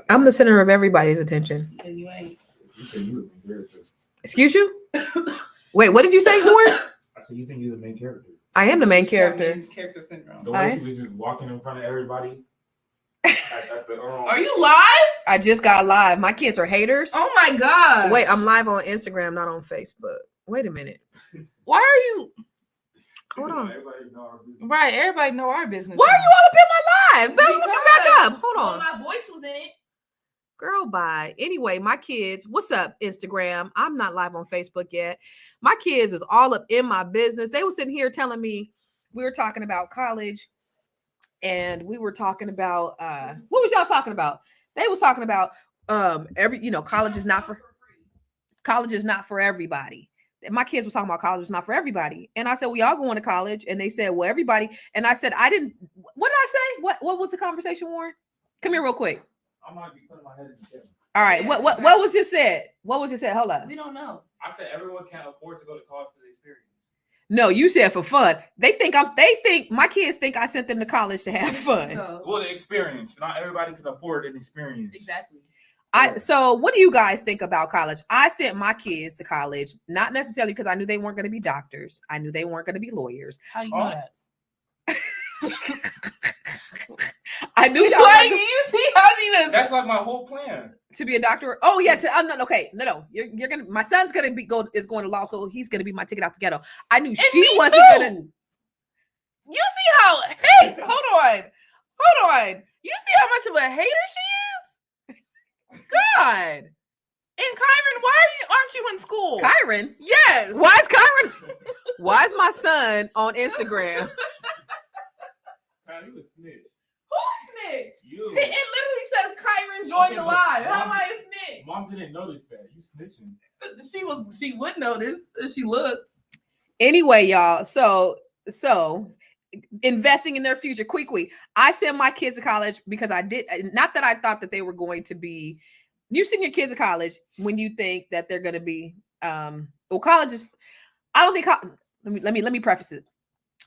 I'm the center of everybody's attention. And you ain't. You say you the main character. Excuse you? Wait, what did you say, Warren? I said you think you're the main character. I am the main character. Character syndrome. The way she was just walking in front of everybody. Are you live? I just got live. My kids are haters. Oh my god. Wait, I'm live on Instagram, not on Facebook. Wait a minute. Why are you? Hold on. Right, everybody know our business. Why are you all up in my live? Back up. Hold on. My voice was in it. Girl, bye. Anyway, my kids, what's up, Instagram? I'm not live on Facebook yet. My kids is all up in my business. They were sitting here telling me we were talking about college, and we were talking about what was y'all talking about? They was talking about college is not for everybody. My kids were talking about college is not for everybody. And I said, we all going to college. And they said, well, everybody. And I said, what did I say? What was the conversation, Warren? Come here real quick. I might be putting my head in the camera. All right. What was just said? What was just said? Hold up. We don't know. I said everyone can't afford to go to college for the experience. No, you said for fun. They think my kids think I sent them to college to have fun. Well, the experience. Not everybody can afford an experience. Exactly. So what do you guys think about college? I sent my kids to college, not necessarily because I knew they weren't going to be doctors. I knew they weren't going to be lawyers. How you know that? I knew y'all. Like, you see how she does. That's like my whole plan. To be a doctor. Oh yeah. No. You're gonna. My son's gonna is going to law school. He's gonna be my ticket out the ghetto. I knew she wasn't gonna. You see how? Hey, hold on. You see how much of a hater she is? God. And Kyron, aren't you in school? Kyron? Yes. Why is Kyron? Why is my son on Instagram? Man, you a snitch. Who snitch? You. It literally says Kyron joined the live. How am I a snitch? Mom didn't notice that. You snitching. She would notice if she looked. Anyway, y'all. So investing in their future. Quickly. I sent my kids to college because I did not that I thought that they were going to be. You send your kids to college when you think that they're going to be college is. I don't think. Let me preface it.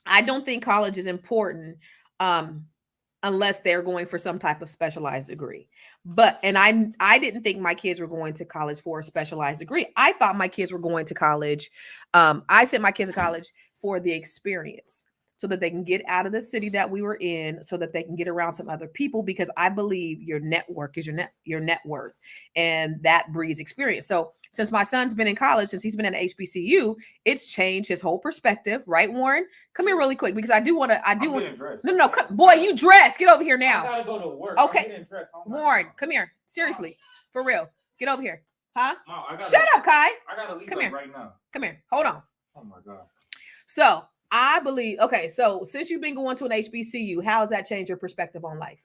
I don't think college is important unless they're going for some type of specialized degree. And I didn't think my kids were going to college for a specialized degree. I thought my kids were going to college. I sent my kids to college for the experience, so that they can get out of the city that we were in, so that they can get around some other people, because I believe your network is your net worth, and that breeds experience. So since my son's been in college, since he's been at HBCU, it's changed his whole perspective. Right, Warren? Come here really quick, because I do want to. No, boy, you dress. Get over here now. I gotta go to work. Okay, Warren, come here. Seriously, for real. Get over here. Huh? Mom, Shut up, Kai. I gotta leave right now. Come here. Hold on. Oh my God. So I believe, okay, so since you've been going to an HBCU, how has that changed your perspective on life?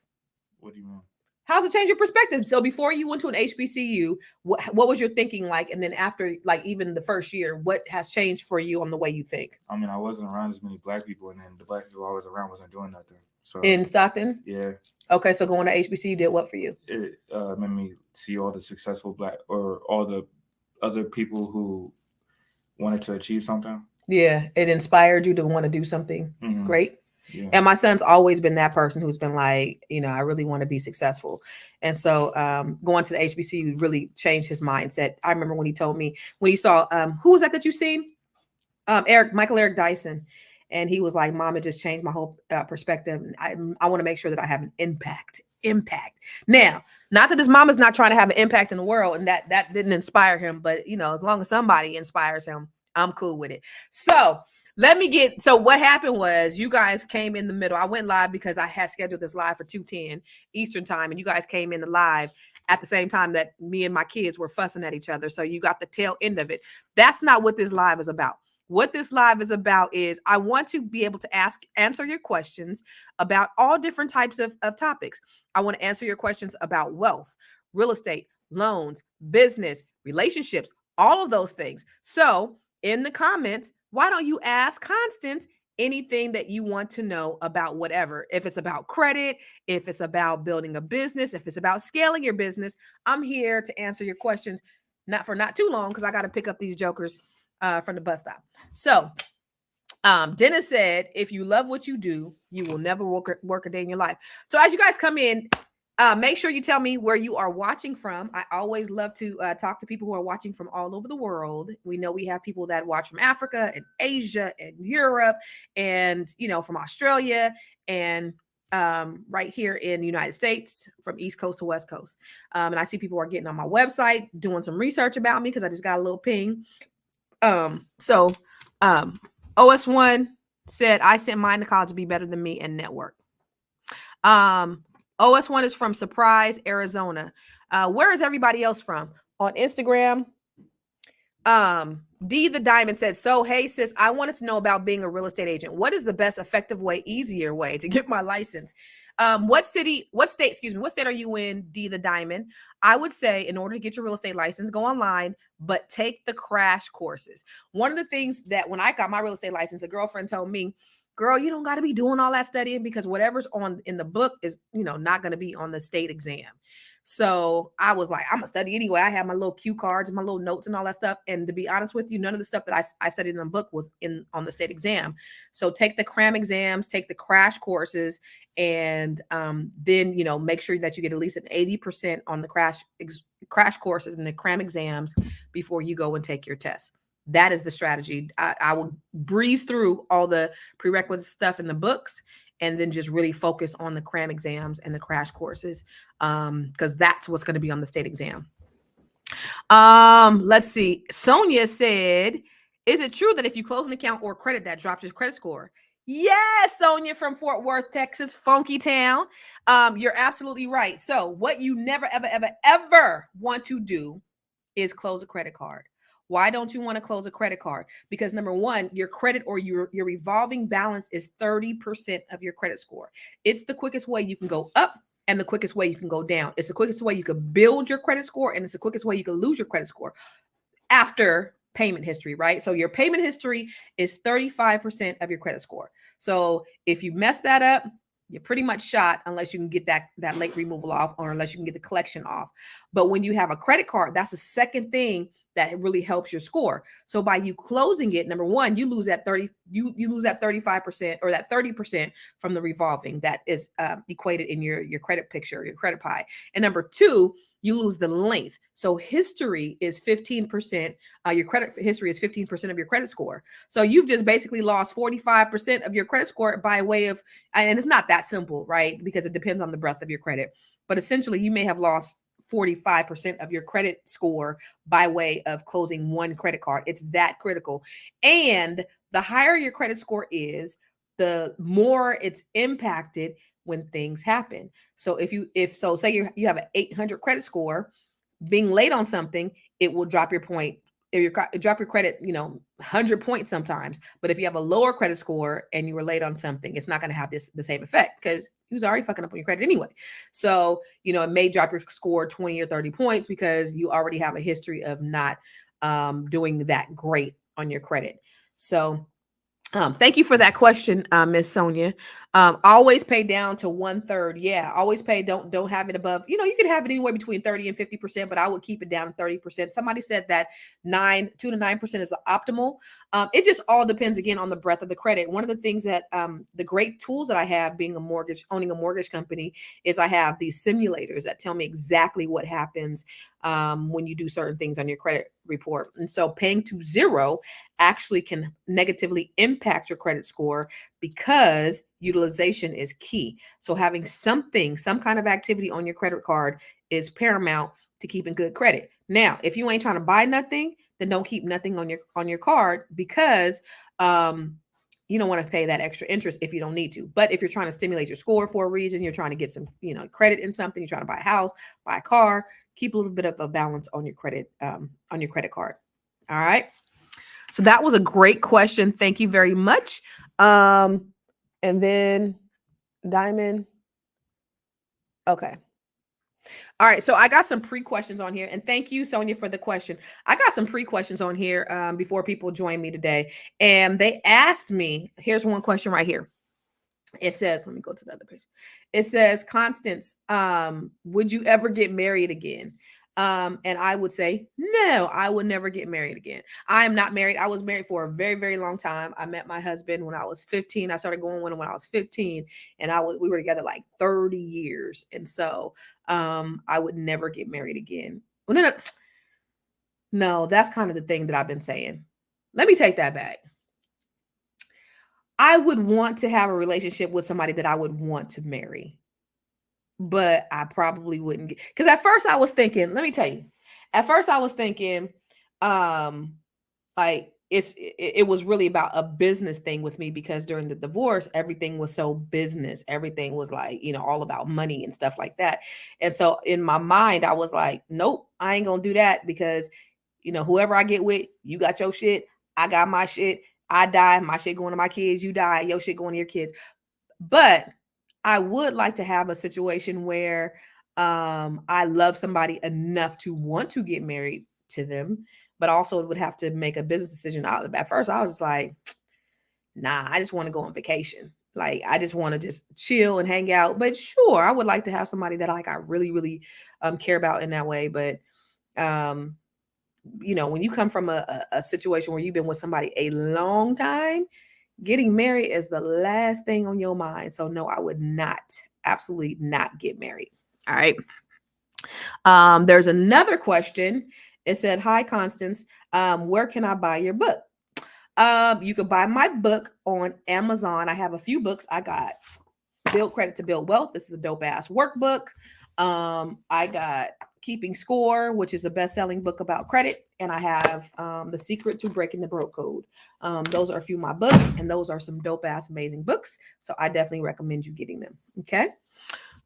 What do you mean? How's it change your perspective? So before you went to an HBCU, what was your thinking like? And then after, like, even the first year, what has changed for you on the way you think? I mean, I wasn't around as many black people, and then the black people I was around wasn't doing nothing. So in Stockton? Yeah. Okay, so going to HBCU did what for you? It made me see all the successful or all the other people who wanted to achieve something. Yeah, it inspired you to want to do something great. Yeah. And my son's always been that person who's been like, I really want to be successful. And so going to the HBCU really changed his mindset. I remember when he told me, when he saw, who was that you seen? Michael Eric Dyson. And he was like, Mom, it just changed my whole perspective. I want to make sure that I have an impact. Now, not that his mom is not trying to have an impact in the world, and that didn't inspire him. But, as long as somebody inspires him, I'm cool with it. So so what happened was you guys came in the middle. I went live because I had scheduled this live for 2:10 Eastern time, and you guys came in the live at the same time that me and my kids were fussing at each other. So you got the tail end of it. That's not what this live is about. What this live is about is I want to be able to answer your questions about all different types of topics. I want to answer your questions about wealth, real estate, loans, business, relationships, all of those things. So in the comments, why don't you ask Constance anything that you want to know about whatever? If it's about credit, if it's about building a business, if it's about scaling your business, I'm here to answer your questions, not too long, because I got to pick up these jokers from the bus stop. So Dennis said, if you love what you do, you will never work a day in your life. So as you guys come in, Make sure you tell me where you are watching from. I always love to talk to people who are watching from all over the world. We know we have people that watch from Africa and Asia and Europe and, from Australia and right here in the United States from East Coast to West Coast. And I see people are getting on my website, doing some research about me because I just got a little ping. So OS1 said, I sent mine to college to be better than me and network. OS1 is from Surprise, Arizona. Where is everybody else from? On Instagram. D the Diamond said, so hey sis, I wanted to know about being a real estate agent. What is the best effective way, easier way to get my license? What state are you in, D the Diamond? I would say in order to get your real estate license, go online, but take the crash courses. One of the things that when I got my real estate license, a girlfriend told me, girl, you don't got to be doing all that studying because whatever's on in the book is, not going to be on the state exam. So I was like, I'm gonna study anyway. I have my little cue cards and my little notes and all that stuff. And to be honest with you, none of the stuff that I studied in the book was on the state exam. So take the cram exams, take the crash courses, and then make sure that you get at least an 80% on the crash courses and the cram exams before you go and take your test. That is the strategy. I will breeze through all the prerequisite stuff in the books and then just really focus on the cram exams and the crash courses because that's what's going to be on the state exam. Let's see. Sonia said, is it true that if you close an account or credit, that drops your credit score? Yes, Sonia from Fort Worth, Texas, funky town. You're absolutely right. So what you never, ever, ever, ever want to do is close a credit card. Why don't you want to close a credit card? Because number one, your credit or your revolving balance is 30% of your credit score. It's the quickest way you can go up and the quickest way you can go down. It's the quickest way you can build your credit score and it's the quickest way you can lose your credit score after payment history, right? So your payment history is 35% of your credit score. So if you mess that up, you're pretty much shot unless you can get that late removal off or unless you can get the collection off. But when you have a credit card, that's the second thing that really helps your score. So by you closing it, number one, you lose that 35% or that 30% from the revolving that is equated in your credit picture, your credit pie. And number two, you lose the length. So history is 15%. Your credit history is 15% of your credit score. So you've just basically lost 45% of your credit score by way of, and it's not that simple, right? Because it depends on the breadth of your credit. But essentially, you may have lost 45% of your credit score by way of closing one credit card. It's that critical. And the higher your credit score is, the more it's impacted when things happen. So say you have an 800 credit score, being late on something, it will drop your point. Drop your credit, 100 points sometimes. But if you have a lower credit score and you were late on something, it's not going to have the same effect because you was already fucking up on your credit anyway. So, it may drop your score 20 or 30 points because you already have a history of not doing that great on your credit. So thank you for that question, Miss Sonia. Always pay down to 1/3. Yeah, always pay. Don't have it above. You can have it anywhere between 30 and 50%, but I would keep it down to 30%. Somebody said that 2 to 9% is the optimal. It just all depends again on the breadth of the credit. One of the things that the great tools that I have owning a mortgage company is I have these simulators that tell me exactly what happens when you do certain things on your credit report. And so paying to zero actually can negatively impact your credit score because utilization is key. So having some kind of activity on your credit card is paramount to keeping good credit. Now, if you ain't trying to buy nothing, then don't keep nothing on your card because you don't want to pay that extra interest if you don't need to. But if you're trying to stimulate your score for a reason, you're trying to get some, credit in something, you're trying to buy a house, buy a car, keep a little bit of a balance on your credit card. All right. So that was a great question. Thank you very much. And then Diamond. Okay. All right. So I got some pre-questions on here. And thank you, Sonia, for the question. I got some pre-questions on here before people join me today. And they asked me, here's one question right here. It says, let me go to the other page. It says, Constance, would you ever get married again? And I would say, no, I would never get married again. I am not married. I was married for a very, very long time. I met my husband when I was 15. I started going with him when I was 15, and we were together like 30 years. And so I would never get married again. Well, no, that's kind of the thing that I've been saying. Let me take that back. I would want to have a relationship with somebody that I would want to marry, but I probably wouldn't get, because at first I was thinking, let me tell you, at first I was thinking, um, like it was really about a business thing with me, because during the divorce, everything was so business. Everything was like, all about money and stuff like that. And so in my mind, I was like, nope, I ain't gonna do that, because whoever I get with, you got your shit, I got my shit. I die, my shit going to my kids, you die, your shit going to your kids. But I would like to have a situation where I love somebody enough to want to get married to them, but also would have to make a business decision. At first, I was just like, nah, I just want to go on vacation. Like, I just want to just chill and hang out. But sure, I would like to have somebody that I really, really care about in that way. But when you come from a situation where you've been with somebody a long time, getting married is the last thing on your mind. So no, I would not, absolutely not get married. All right. There's another question. It said, "Hi, Constance. Where can I buy your book?" You could buy my book on Amazon. I have a few books. I got Build Credit to Build Wealth. This is a dope ass workbook. I got Keeping Score, which is a best-selling book about credit. And I have The Secret to Breaking the Broke Code. Those are a few of my books, and those are some dope ass amazing books. So I definitely recommend you getting them. Okay.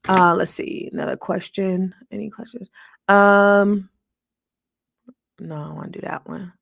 Let's see. Another question. Any questions? No, I want to do that one.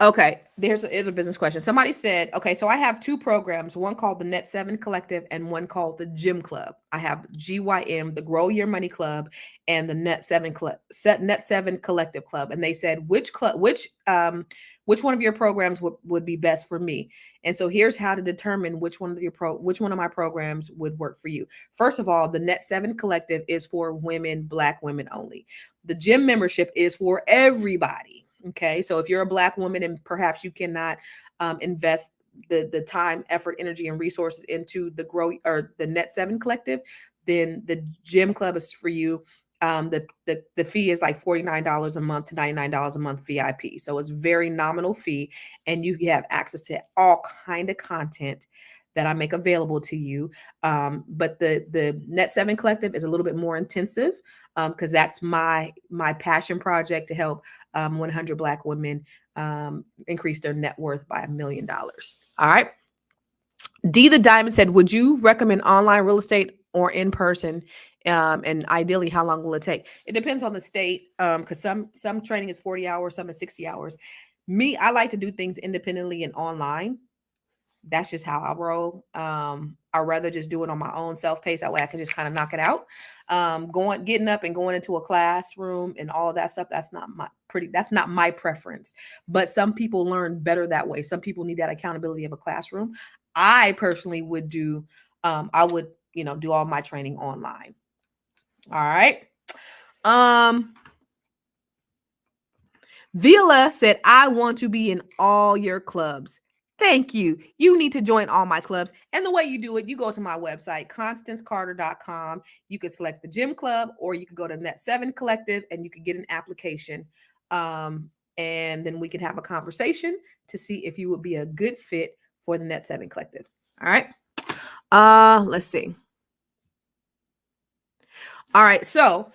Okay, here's a business question. Somebody said, okay, so I have two programs, one called the Net 7 Collective and one called the Gym Club. I have GYM, the Grow Your Money Club, and the Net 7 Collective Club. And they said, which one of your programs would be best for me? And so here's how to determine which one of my programs would work for you. First of all, the Net 7 Collective is for women, Black women only. The gym membership is for everybody. Okay, so if you're a Black woman and perhaps you cannot invest the time, effort, energy, and resources into the Net 7 Collective, then the Gym Club is for you. The fee is like $49 a month to $99 a month VIP. So it's very nominal fee, and you have access to all kind of content that I make available to you. But the Net 7 Collective is a little bit more intensive, because that's my passion project to help 100 Black women increase their net worth by $1 million. All right. D the Diamond said, would you recommend online real estate or in person? And ideally, how long will it take? It depends on the state, because some training is 40 hours, some is 60 hours. I like to do things independently and online. That's just how I roll. I'd rather just do it on my own self-paced. That way I can just kind of knock it out. Getting up and going into a classroom and all of that stuff, that's not my preference. But some people learn better that way. Some people need that accountability of a classroom. I personally would do do all my training online. All right. Vila said, I want to be in all your clubs. Thank you. You need to join all my clubs. And the way you do it, you go to my website, ConstanceCarter.com. You could select the Gym Club, or you could go to Net 7 Collective and you could get an application. And then we can have a conversation to see if you would be a good fit for the Net 7 Collective. All right. Let's see. All right. So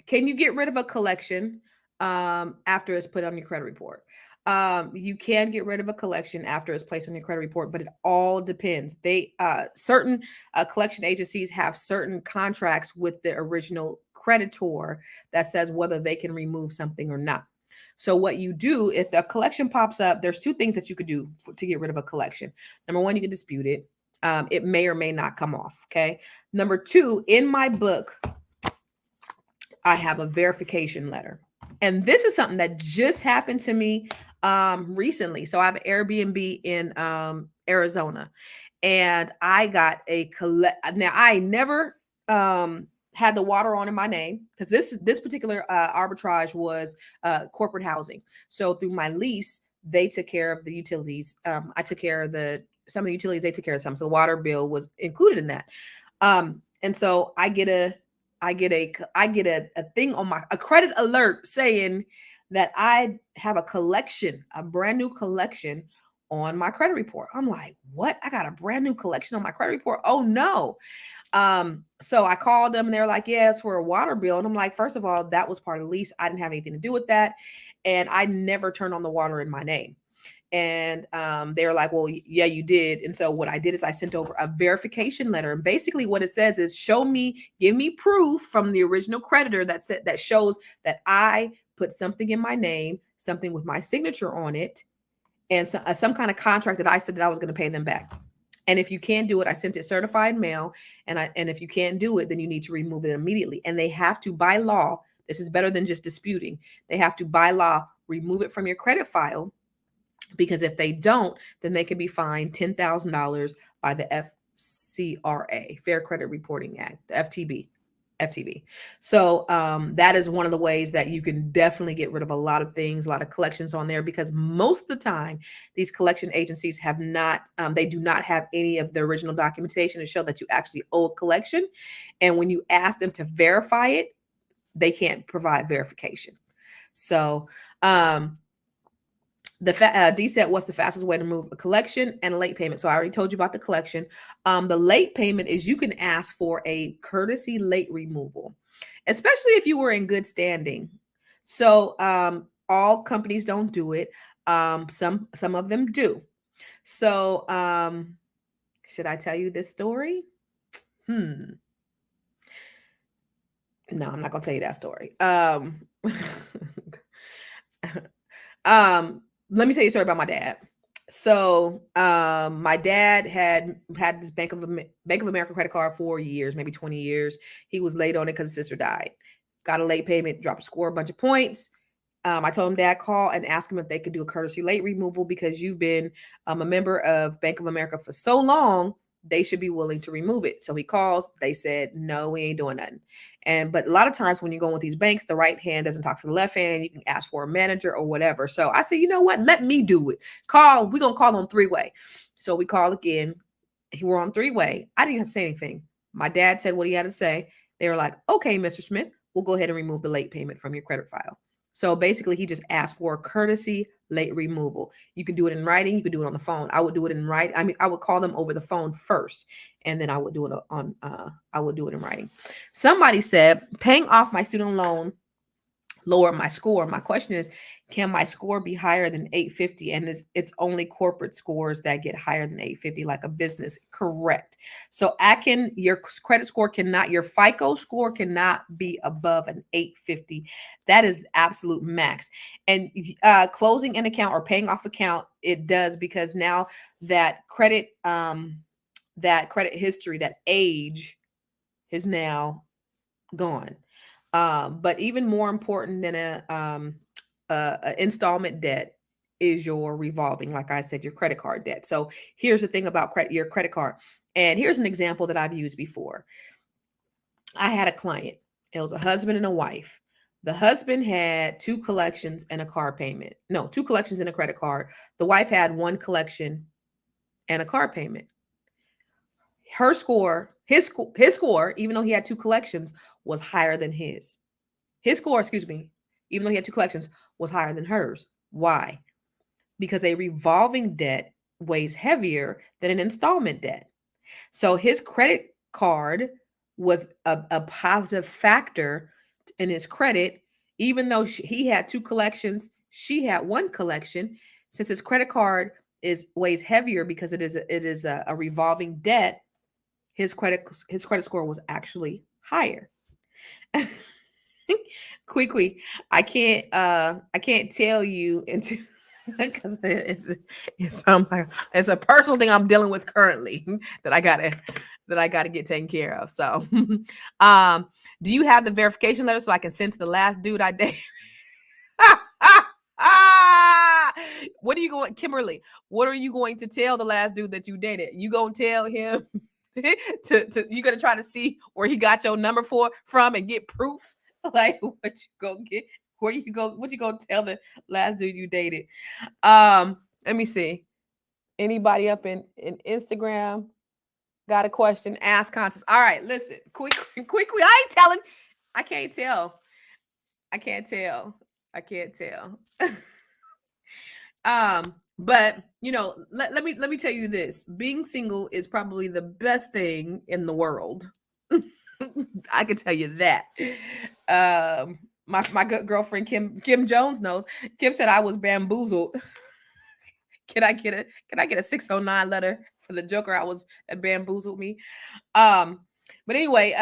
can you get rid of a collection after it's put on your credit report? You can get rid of a collection after it's placed on your credit report, but it all depends. Certain collection agencies have certain contracts with the original creditor that says whether they can remove something or not. So what you do, if the collection pops up, there's two things that you could do to get rid of a collection. Number one, you can dispute it. It may or may not come off. Okay. Number two, in my book, I have a verification letter. And this is something that just happened to me recently. So I have an Airbnb in Arizona, and I got now I never had the water on in my name, because this particular arbitrage was corporate housing. So through my lease, they took care of the utilities. I took care of some of the utilities. They took care of some. So the water bill was included in that. And so I get a thing on a credit alert saying that I have a brand new collection on my credit report. I'm like, what? I got a brand new collection on my credit report. Oh no. So I called them and they're like, yeah, it's for a water bill. And I'm like, first of all, that was part of the lease. I didn't have anything to do with that. And I never turned on the water in my name. And they were like, well, yeah, you did. And so what I did is I sent over a verification letter. And basically what it says is give me proof from the original creditor that shows that I put something in my name, something with my signature on it, and some kind of contract that I said that I was going to pay them back. And if you can't do it, I sent it certified mail. And if you can't do it, then you need to remove it immediately. And they have to, by law, this is better than just disputing. They have to, by law, remove it from your credit file, because if they don't, then they could be fined $10,000 by the FCRA, Fair Credit Reporting Act, the FTB. So that is one of the ways that you can definitely get rid of a lot of things, a lot of collections on there, because most of the time these collection agencies they do not have any of the original documentation to show that you actually owe a collection. And when you ask them to verify it, they can't provide verification. So D said, what's the fastest way to remove a collection and a late payment? So I already told you about the collection. The late payment is you can ask for a courtesy late removal, especially if you were in good standing. So all companies don't do it. Some of them do. So should I tell you this story? No, I'm not gonna tell you that story. Let me tell you a story about my dad. So my dad had this Bank of America credit card for years, maybe 20 years. He was late on it because his sister died. Got a late payment, dropped a score, a bunch of points. I told him, Dad, call and ask him if they could do a courtesy late removal, because you've been a member of Bank of America for so long, they should be willing to remove it. So he calls. They said, no, we ain't doing nothing. But a lot of times when you go with these banks, the right hand doesn't talk to the left hand. You can ask for a manager or whatever. So I said, you know what? Let me do it. We're going to call on three-way. So we call again. We're on three-way. I didn't have to say anything. My dad said what he had to say. They were like, okay, Mr. Smith, we'll go ahead and remove the late payment from your credit file. So basically, he just asked for a courtesy late removal. You can do it in writing. You can do it on the phone. I would do it in writing. I mean, I would call them over the phone first, and then I would do it I would do it in writing. Somebody said, paying off my student loan lower my score. My question is, can my score be higher than 850? And it's only corporate scores that get higher than 850, like a business. Correct. So your credit score your FICO score cannot be above an 850. That is absolute max. And closing an account or paying off account, it does, because now that credit history, that age is now gone. But even more important than a installment debt is your revolving, like I said, your credit card debt. So here's the thing about your credit card. And here's an example that I've used before. I had a client. It was a husband and a wife. The husband had 2 collections and a car payment. No, 2 collections and a credit card. The wife had 1 collection and a car payment. His score, even though he had 2 collections, was higher than his. His score, even though he had 2 collections, was higher than hers. Why? Because a revolving debt weighs heavier than an installment debt. So his credit card was a positive factor in his credit, even though he had 2 collections, she had 1 collection. Since his credit card weighs heavier because it is a revolving debt, his credit score was actually higher. Quickly, I can't tell you into because it's a personal thing I'm dealing with currently that I gotta get taken care of. So do you have the verification letter so I can send to the last dude I dated? Kimberly, what are you going to tell the last dude that you dated? You gonna tell him to you gonna try to see where he got your number from and get proof? Like what you go get? Where you go? What you gonna tell the last dude you dated? Let me see. Anybody up in Instagram got a question? Ask Constance. All right, listen, quick. I ain't telling. I can't tell. I can't tell. I can't tell. But let me tell you this. Being single is probably the best thing in the world. I can tell you that. My good girlfriend Kim Jones knows. Kim said I was bamboozled. Can I get a 609 letter for the joker that bamboozled me? But anyway,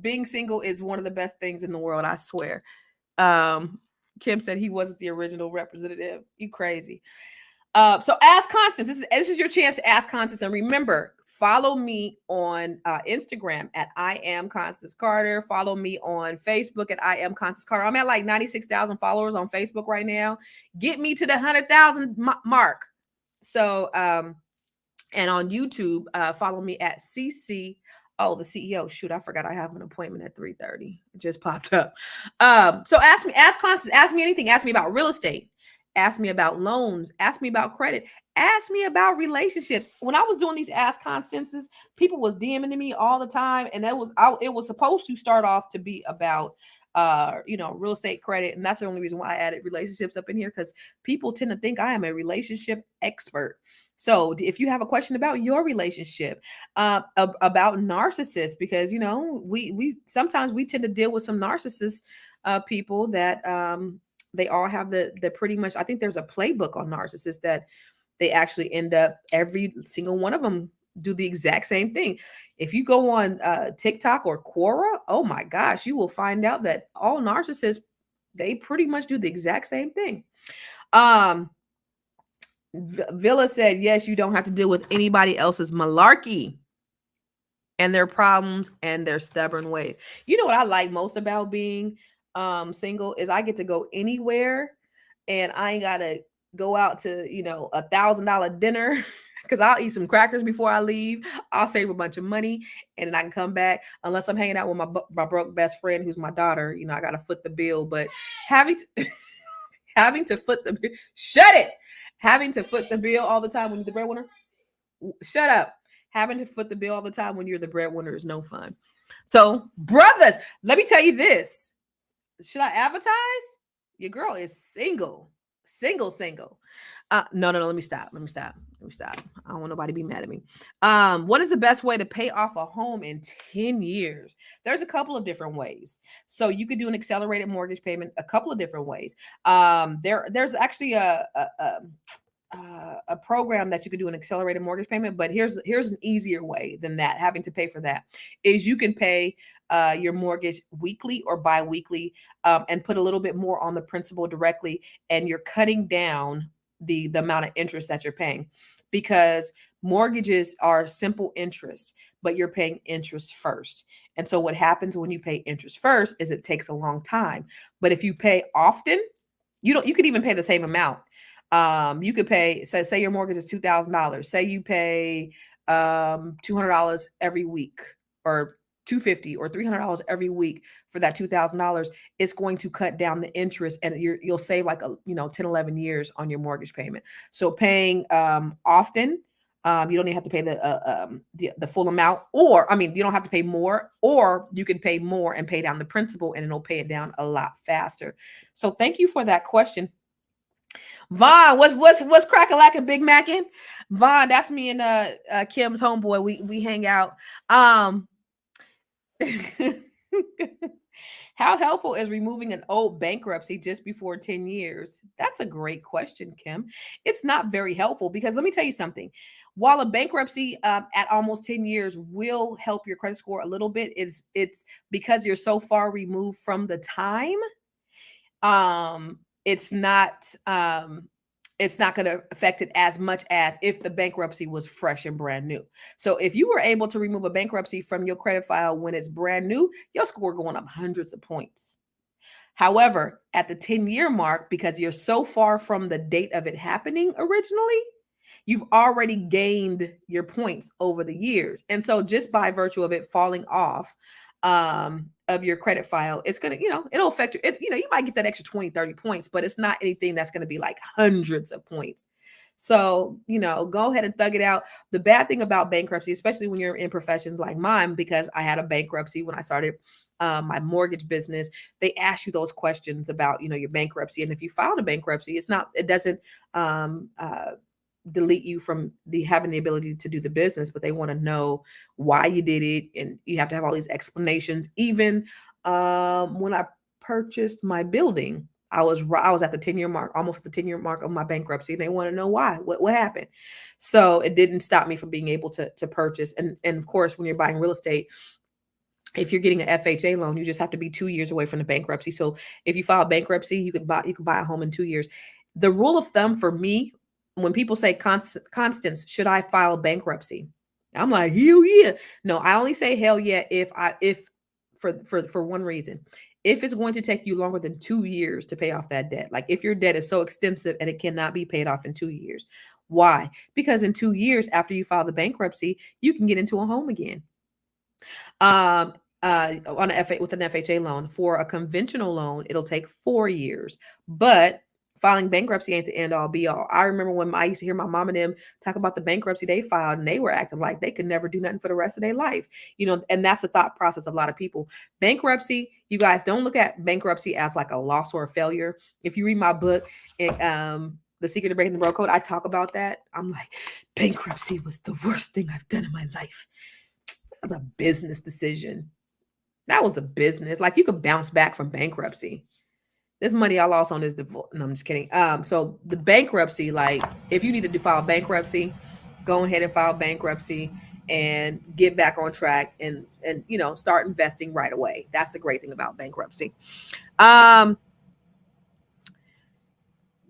being single is one of the best things in the world, I swear. Kim said he wasn't the original representative. You crazy. So ask Constance. This is your chance to ask Constance. And remember, follow me on Instagram at I am Constance Carter. Follow me on Facebook at I am Constance Carter. I'm at like 96,000 followers on Facebook right now. Get me to the 100,000 mark. So, and on YouTube, follow me at CC. Oh, the CEO. Shoot, I forgot I have an appointment at 3:30. It just popped up. So ask Constance, ask me anything. Ask me about real estate. Ask me about loans. Ask me about credit. Ask me about relationships. When I was doing these Ask Constances, people was DMing me all the time, and it was supposed to start off to be about real estate, credit, and that's the only reason why I added relationships up in here, because people tend to think I am a relationship expert. So if you have a question about your relationship, about narcissists, because we sometimes we tend to deal with some narcissist people that they all have the pretty much. I think there's a playbook on narcissists that they actually end up, every single one of them do the exact same thing. If you go on TikTok or Quora, oh my gosh, you will find out that all narcissists, they pretty much do the exact same thing. Villa said, yes, you don't have to deal with anybody else's malarkey and their problems and their stubborn ways. You know what I like most about being single is I get to go anywhere, and I ain't gotta go out to $1,000 dinner because I'll eat some crackers before I leave. I'll save a bunch of money, and then I can come back, unless I'm hanging out with my broke best friend who's my daughter. I gotta foot the bill, but having to foot the bill, having to foot the bill all the time when you're the breadwinner, shut up. Having to foot the bill all the time when you're the breadwinner is no fun. So, brothers, let me tell you this. Should I advertise? Your girl is single. No. Let me stop. I don't want nobody to be mad at me. What is the best way to pay off a home in 10 years? There's a couple of different ways. So you could do an accelerated mortgage payment a couple of different ways. There's actually a program that you could do an accelerated mortgage payment, but here's an easier way than that. Having to pay for that is you can pay your mortgage weekly or bi-weekly, and put a little bit more on the principal directly, and you're cutting down the amount of interest that you're paying, because mortgages are simple interest, but you're paying interest first. And so what happens when you pay interest first is it takes a long time. But if you pay often, you could even pay the same amount. You could pay, say your mortgage is $2,000. Say you pay $200 every week, or $250 or $300 every week for that $2,000. It's going to cut down the interest, and you'll save like 10, 11 years on your mortgage payment. So paying often, you don't even have to pay the full amount, or you don't have to pay more, or you can pay more and pay down the principal, and it'll pay it down a lot faster. So thank you for that question. Vaughn, what's crack-a-lack Big Mackin'? Vaughn, that's me and Kim's homeboy. We hang out. How helpful is removing an old bankruptcy just before 10 years? That's a great question, Kim. It's not very helpful, because let me tell you something. While a bankruptcy at almost 10 years will help your credit score a little bit, it's because you're so far removed from the time. It's not going to affect it as much as if the bankruptcy was fresh and brand new. So if you were able to remove a bankruptcy from your credit file when it's brand new, your score going up hundreds of points. However, at the 10-year mark, because you're so far from the date of it happening originally, you've already gained your points over the years. And so just by virtue of it falling off of your credit file, it's going to, it'll affect you. You might get that extra 20, 30 points, but it's not anything that's going to be like hundreds of points. So, go ahead and thug it out. The bad thing about bankruptcy, especially when you're in professions like mine, because I had a bankruptcy when I started my mortgage business, they ask you those questions about, your bankruptcy. And if you filed a bankruptcy, it doesn't delete you from having the ability to do the business, but they want to know why you did it. And you have to have all these explanations. Even when I purchased my building, I was at the 10-year mark, almost at the 10-year mark of my bankruptcy. And they want to know why, what happened. So it didn't stop me from being able to purchase. And of course, when you're buying real estate, if you're getting an FHA loan, you just have to be 2 years away from the bankruptcy. So if you file bankruptcy, you could buy a home in 2 years. The rule of thumb for me, when people say, Constance, should I file bankruptcy? I'm like, hell yeah. No, I only say hell yeah if for one reason. If it's going to take you longer than 2 years to pay off that debt, like if your debt is so extensive and it cannot be paid off in 2 years. Why? Because in 2 years after you file the bankruptcy, you can get into a home again. On with an FHA loan. For a conventional loan, it'll take 4 years, but filing bankruptcy ain't the end all be all. I remember when I used to hear my mom and them talk about the bankruptcy they filed, and they were acting like they could never do nothing for the rest of their life. And that's the thought process of a lot of people. Bankruptcy, you guys don't look at bankruptcy as like a loss or a failure. If you read my book, The Secret of Breaking the Bro Code, I talk about that. I'm like, bankruptcy was the worst thing I've done in my life. That was a business decision. That was a business. Like, you could bounce back from bankruptcy. This money I lost on this divorce. No, I'm just kidding. So the bankruptcy, like, if you need to file bankruptcy, go ahead and file bankruptcy and get back on track and start investing right away. That's the great thing about bankruptcy.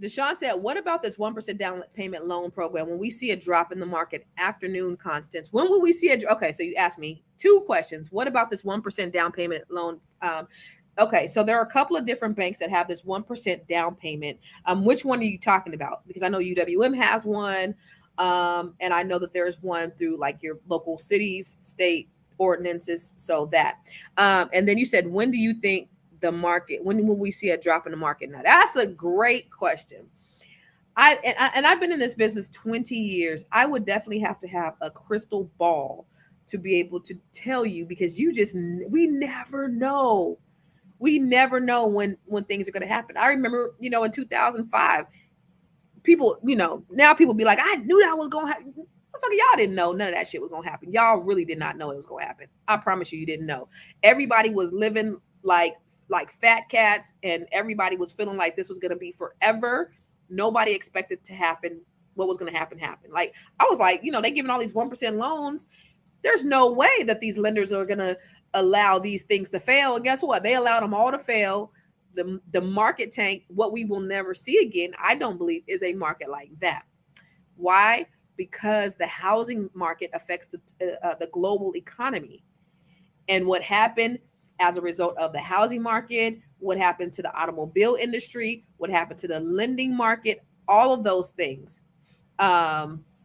Deshaun said, what about this 1% down payment loan program? When we see a drop in the market, afternoon, Constance, when will we see it? Okay, so you asked me 2 questions. What about this 1% down payment loan? Okay, so there are a couple of different banks that have this 1% down payment. Which one are you talking about? Because I know UWM has one, and I know that there's one through like your local cities, state ordinances. So that, and then you said, when do you think the market, when will we see a drop in the market? Now that's a great question. I've been in this business 20 years. I would definitely have to have a crystal ball to be able to tell you, because we never know. We never know when things are going to happen. I remember, in 2005, people, now people be like, I knew that was going to happen. Y'all didn't know none of that shit was going to happen. Y'all really did not know it was going to happen. I promise you didn't know. Everybody was living like fat cats, and everybody was feeling like this was going to be forever. Nobody expected to happen. What was going to happen happened. Like, I was like, they giving all these 1% loans. There's no way that these lenders are going to allow these things to fail. And guess what? They allowed them all to fail. The market tank. What we will never see again, I don't believe, is a market like that. Why? Because the housing market affects the global economy. And what happened as a result of the housing market, what happened to the automobile industry, what happened to the lending market, all of those things.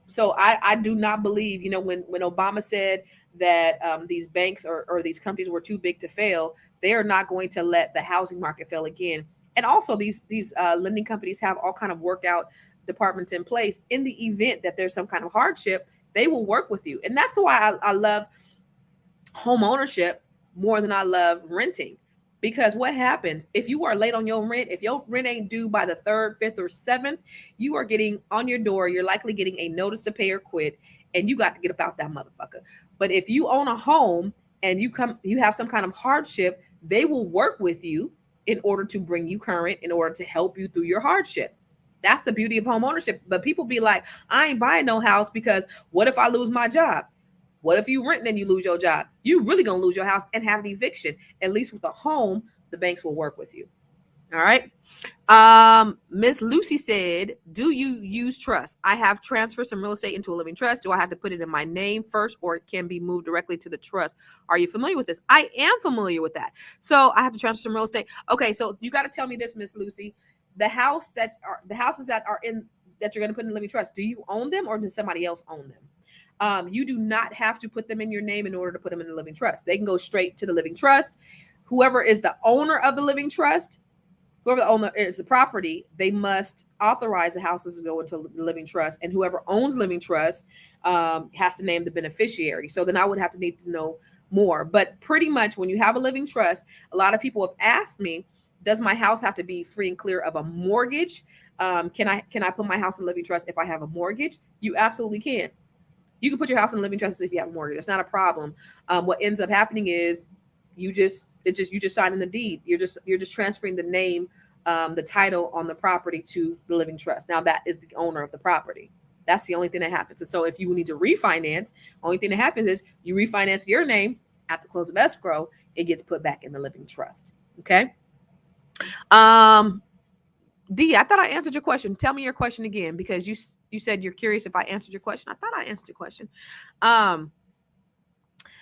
So I do not believe, when Obama said that these banks or these companies were too big to fail, they are not going to let the housing market fail again. And also these lending companies have all kind of workout departments in place. In the event that there's some kind of hardship, they will work with you. And that's why I love home ownership more than I love renting. Because what happens if you are late on your rent, if your rent ain't due by the 3rd, 5th, or 7th, you are getting on your door. You're likely getting a notice to pay or quit, and you got to get about that motherfucker. But if you own a home and you have some kind of hardship, they will work with you in order to bring you current, in order to help you through your hardship. That's the beauty of home ownership. But people be like, I ain't buying no house because what if I lose my job? What if you rent and you lose your job? You really gonna lose your house and have an eviction. At least with a home, the banks will work with you. All right. Miss Lucy said, do you use trust? I have transferred some real estate into a living trust. Do I have to put it in my name first, or it can be moved directly to the trust? Are you familiar with this? I am familiar with that. So I have to transfer some real estate. Okay, so you got to tell me this, Miss Lucy. The houses that are in that you're going to put in the living trust, do you own them or does somebody else own them? You do not have to put them in your name in order to put them in the living trust. They can go straight to the living trust. Whoever is the owner of the living trust, whoever the owner is the property, they must authorize the houses to go into the living trust, and whoever owns living trust has to name the beneficiary. So then I would have to need to know more. But pretty much when you have a living trust, a lot of people have asked me, does my house have to be free and clear of a mortgage? Can I put my house in living trust if I have a mortgage? You absolutely can. You can put your house in living trust if you have a mortgage. It's not a problem. What ends up happening is you just signing the deed. You're just transferring the name, the title on the property to the living trust. Now that is the owner of the property. That's the only thing that happens. And so if you need to refinance, only thing that happens is you refinance your name at the close of escrow. It gets put back in the living trust. Okay. D, I thought I answered your question. Tell me your question again, because you said you're curious if I answered your question. I thought I answered your question.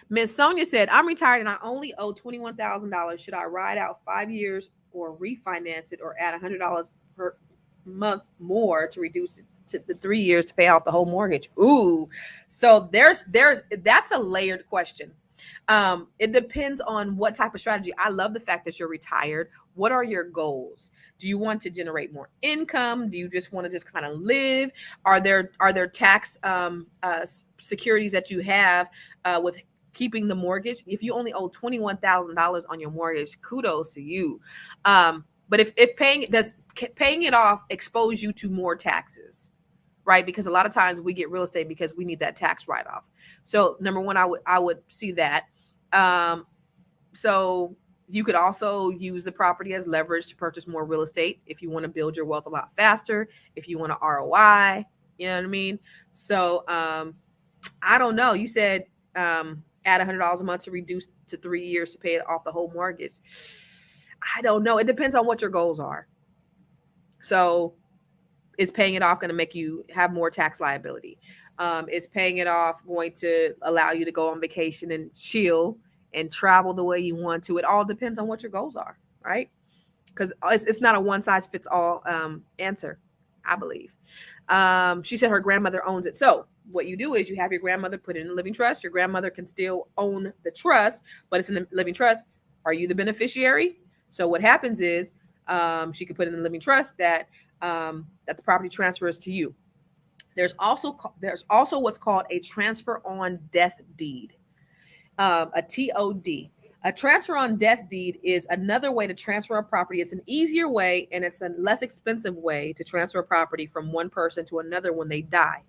Miss Sonia said, I'm retired and I only owe $21,000. Should I ride out 5 years or refinance it or add $100 per month more to reduce it to the 3 years to pay off the whole mortgage? Ooh, so that's a layered question. It depends on what type of strategy. I love the fact that you're retired. What are your goals? Do you want to generate more income? Do you just want to just kind of live? Are there tax securities that you have with keeping the mortgage? If you only owe $21,000 on your mortgage, kudos to you. But if paying it off expose you to more taxes, right? Because a lot of times we get real estate because we need that tax write-off. So number one, I would see that. So you could also use the property as leverage to purchase more real estate if you want to build your wealth a lot faster, if you want to ROI, you know what I mean? So I don't know. You said add $100 a month to reduce to 3 years to pay off the whole mortgage. I don't know. It depends on what your goals are. So is paying it off going to make you have more tax liability? Is paying it off going to allow you to go on vacation and chill and travel the way you want to? It all depends on what your goals are, right? Because it's not a one size fits all answer, I believe. She said her grandmother owns it. So what you do is you have your grandmother put it in a living trust. Your grandmother can still own the trust, but it's in the living trust. Are you the beneficiary? So what happens is she could put in the living trust that the property transfers to you. There's also what's called a transfer on death deed, a TOD. A transfer on death deed is another way to transfer a property. It's an easier way and it's a less expensive way to transfer a property from one person to another when they die.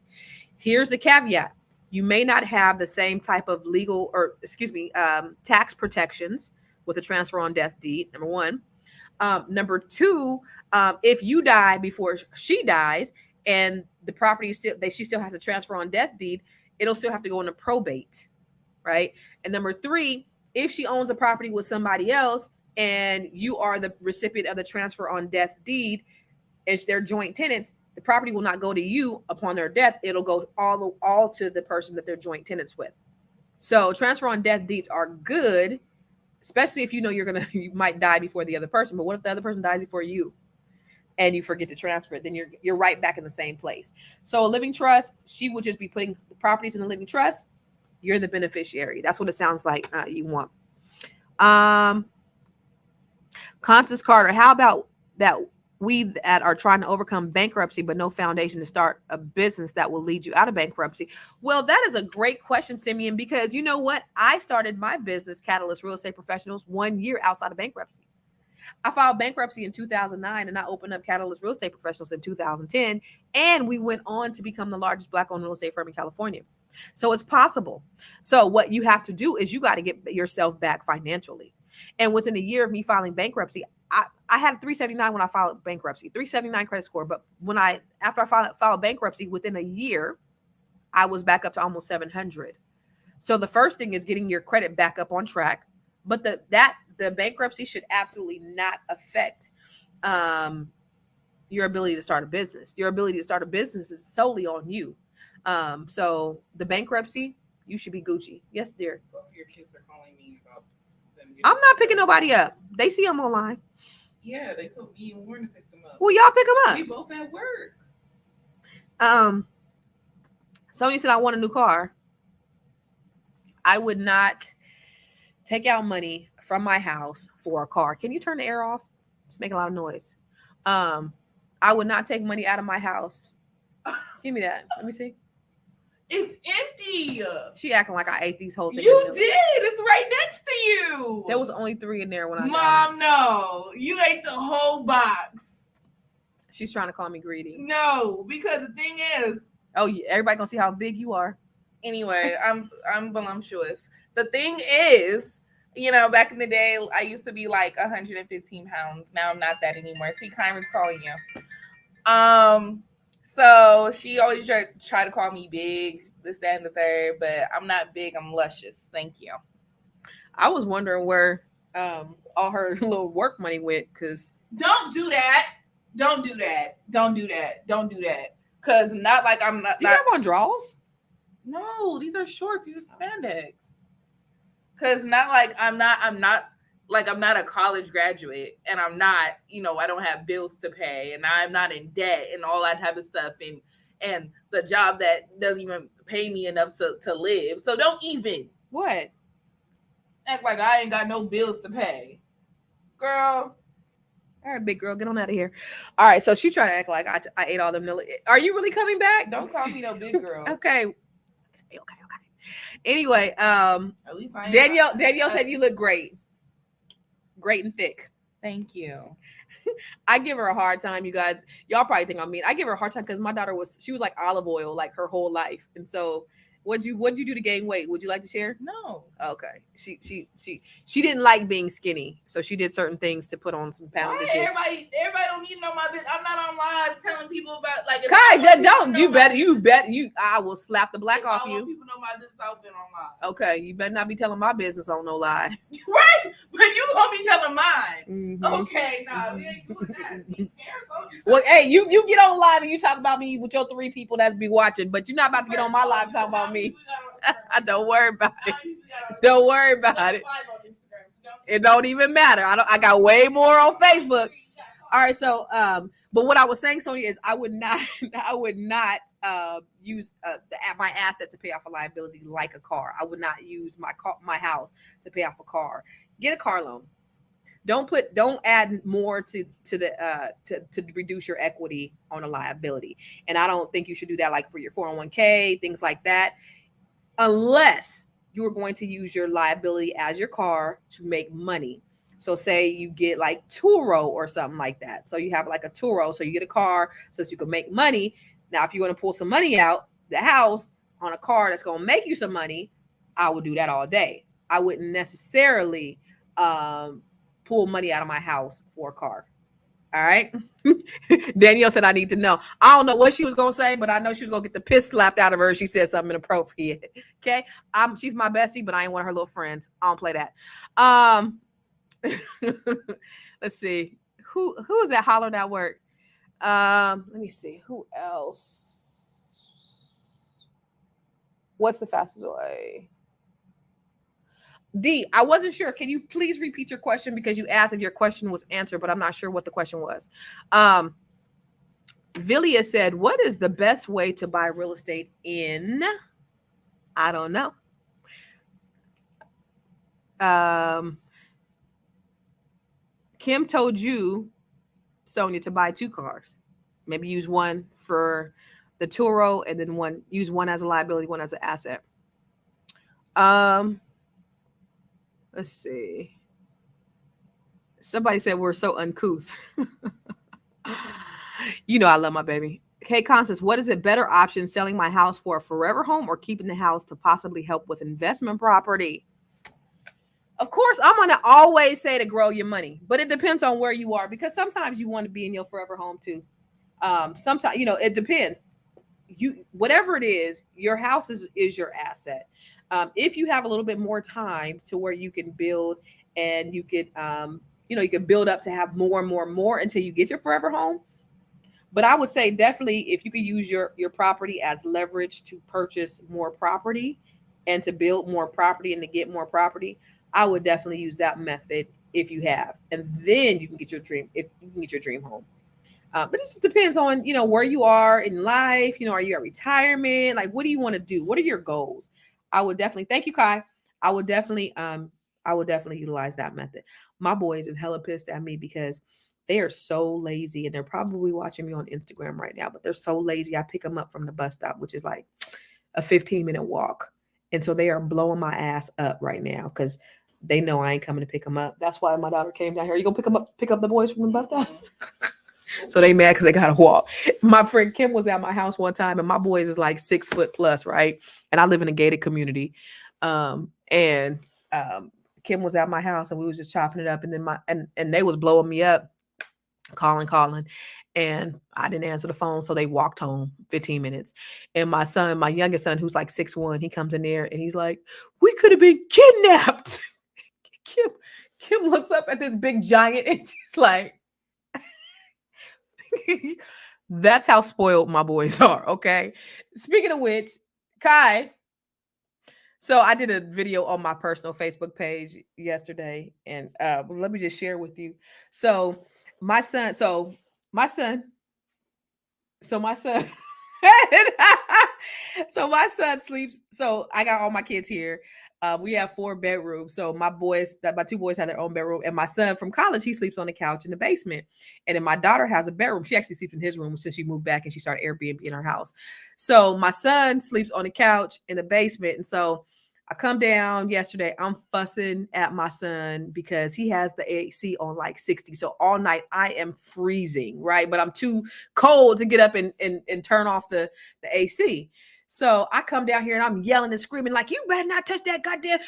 Here's the caveat. You may not have the same type of tax protections with a transfer on death deed, number one. Number two, if you die before she dies and the property she still has a transfer on death deed, it'll still have to go into probate, right? And number three, if she owns a property with somebody else and you are the recipient of the transfer on death deed, as they're joint tenants, the property will not go to you upon their death. It'll go all to the person that they're joint tenants with. So transfer on death deeds are good, especially if you know you might die before the other person. But what if the other person dies before you and you forget to transfer it? Then you're right back in the same place. So a living trust, she would just be putting the properties in the living trust. You're the beneficiary. That's what it sounds like you want. Constance Carter, how about that we that are trying to overcome bankruptcy but no foundation to start a business that will lead you out of bankruptcy? Well, that is a great question, Simeon, because you know what? I started my business, Catalyst Real Estate Professionals, 1 year outside of bankruptcy. I filed bankruptcy in 2009 and I opened up Catalyst Real Estate Professionals in 2010. And we went on to become the largest Black-owned real estate firm in California. So it's possible. So what you have to do is you got to get yourself back financially. And within a year of me filing bankruptcy, I had a 379 when I filed bankruptcy, 379 credit score. But after I filed bankruptcy, within a year, I was back up to almost 700. So the first thing is getting your credit back up on track. But the bankruptcy should absolutely not affect your ability to start a business. Your ability to start a business is solely on you. So the bankruptcy, you should be Gucci. Yes, dear. Both of your kids are calling me about them. I'm not picking nobody up. They see them online. Yeah, they told me and Warren to pick them up. Well, y'all pick them up. We both at work. Sonia said, I want a new car. I would not take out money from my house for a car. Can you turn the air off? It's making a lot of noise. I would not take money out of my house. Give me that. Let me see. It's empty. She acting like I ate these whole things. You did. It's right next to you. There was only 3 in there when I got Mom, no. You ate the whole box. She's trying to call me greedy. No, because the thing is. Oh, yeah, everybody gonna see how big you are. Anyway, I'm voluptuous. The thing is, back in the day, I used to be like 115 pounds. Now I'm not that anymore. See, Kyron's calling you. So she always try to call me big, this, that, and the third, but I'm not big. I'm luscious. Thank you. I was wondering where all her little work money went, because don't do that. Don't do that. Don't do that. Don't do that. Because not like I'm not. Do you have on drawers? No, these are shorts. These are spandex. Because not like I'm not a college graduate, and I'm not, I don't have bills to pay, and I'm not in debt and all that type of stuff, and the job that doesn't even pay me enough to live. So don't even what act like I ain't got no bills to pay, girl. All right, big girl, get on out of here. All right, so she tried to act like I ate all them. Are you really coming back? Don't call me no big girl. Okay. Anyway, at least Danielle said you look great and thick. Thank you. I give her a hard time, you guys. Y'all probably think I'm mean. I give her a hard time because my daughter she was like olive oil like her whole life, and so what'd you do to gain weight? Would you like to share? No. Okay. She didn't like being skinny, so she did certain things to put on some poundages. Everybody don't need to know my business. I'm not on live telling people about like. Kai, don't you better I will slap the black off you. People know my business. I've been on live. Okay, you better not be telling my business on no lie. Right, but you gonna be telling mine. Mm-hmm. Okay, nah, we ain't doing that. Well, hey, you get on live and you talk about me with your 3 people that be watching, but you're not about to get on my live and talk about me. Don't worry about it. Don't worry about it. It don't even matter. I got way more on Facebook. All right, so but what I was saying, Sonia, is I would not use my asset to pay off a liability like a car. I would not use my house to pay off a car. Get a car loan. Don't add more to reduce your equity on a liability. And I don't think you should do that like for your 401k, things like that, unless you're going to use your liability as your car to make money. So say you get like Turo or something like that. So you have like a Turo, so you get a car so that you can make money. Now, if you want to pull some money out the house on a car that's going to make you some money, I would do that all day. I wouldn't necessarily pull money out of my house for a car. All right. Danielle said I need to know. I don't know what she was going to say, but I know she was going to get the piss slapped out of her if she said something inappropriate. Okay. She's my bestie, but I ain't one of her little friends. I don't play that. Let's see. Who is that hollering at work? Let me see. Who else? What's the fastest way? D, I wasn't sure. Can you please repeat your question, because you asked if your question was answered, but I'm not sure what the question was. Vilia said, what is the best way to buy real estate in? I don't know. Kim told you, Sonia, to buy 2 cars. Maybe use one for the Turo and then use one as a liability, one as an asset. Let's see. Somebody said we're so uncouth. You know I love my baby. Hey, Constance, what is a better option, selling my house for a forever home or keeping the house to possibly help with investment property? Of course, I'm going to always say to grow your money, but it depends on where you are, because sometimes you want to be in your forever home too. Sometimes, it depends. Whatever it is, your house is your asset. If you have a little bit more time to where you can build and you could, you can build up to have more and more and more until you get your forever home. But I would say definitely if you could use your property as leverage to purchase more property and to build more property and to get more property, I would definitely use that method if you have. And then you can get your dream home. But it just depends on, where you are in life. Are you at retirement? Like, what do you want to do? What are your goals? I would definitely, thank you, Kai. I would definitely utilize that method. My boys is hella pissed at me because they are so lazy, and they're probably watching me on Instagram right now, but they're so lazy. I pick them up from the bus stop, which is like a 15-minute walk. And so they are blowing my ass up right now because they know I ain't coming to pick them up. That's why my daughter came down here. You gonna pick up the boys from the bus stop? So they mad because they gotta walk. My friend Kim was at my house one time, and my boys is like 6 foot plus, right? And I live in a gated community. And Kim was at my house, and we was just chopping it up, and then and they was blowing me up, calling, and I didn't answer the phone, so they walked home 15 minutes. And my youngest son, who's like 6'1", he comes in there and he's like, "We could have been kidnapped." Kim looks up at this big giant and she's like, that's how spoiled my boys are. Okay. Speaking of which, Kai. So I did a video on my personal Facebook page yesterday, and let me just share with you. So my son, so my son, so my son sleeps. So I got all my kids here. We have 4 bedrooms. So my 2 boys have their own bedroom, and my son from college, he sleeps on the couch in the basement. And then my daughter has a bedroom. She actually sleeps in his room since she moved back and she started Airbnb in her house. So my son sleeps on the couch in the basement. And so I come down yesterday, I'm fussing at my son because he has the AC on like 60. So all night I am freezing, right? But I'm too cold to get up and turn off the AC. So I come down here and I'm yelling and screaming like, "You better not touch that goddamn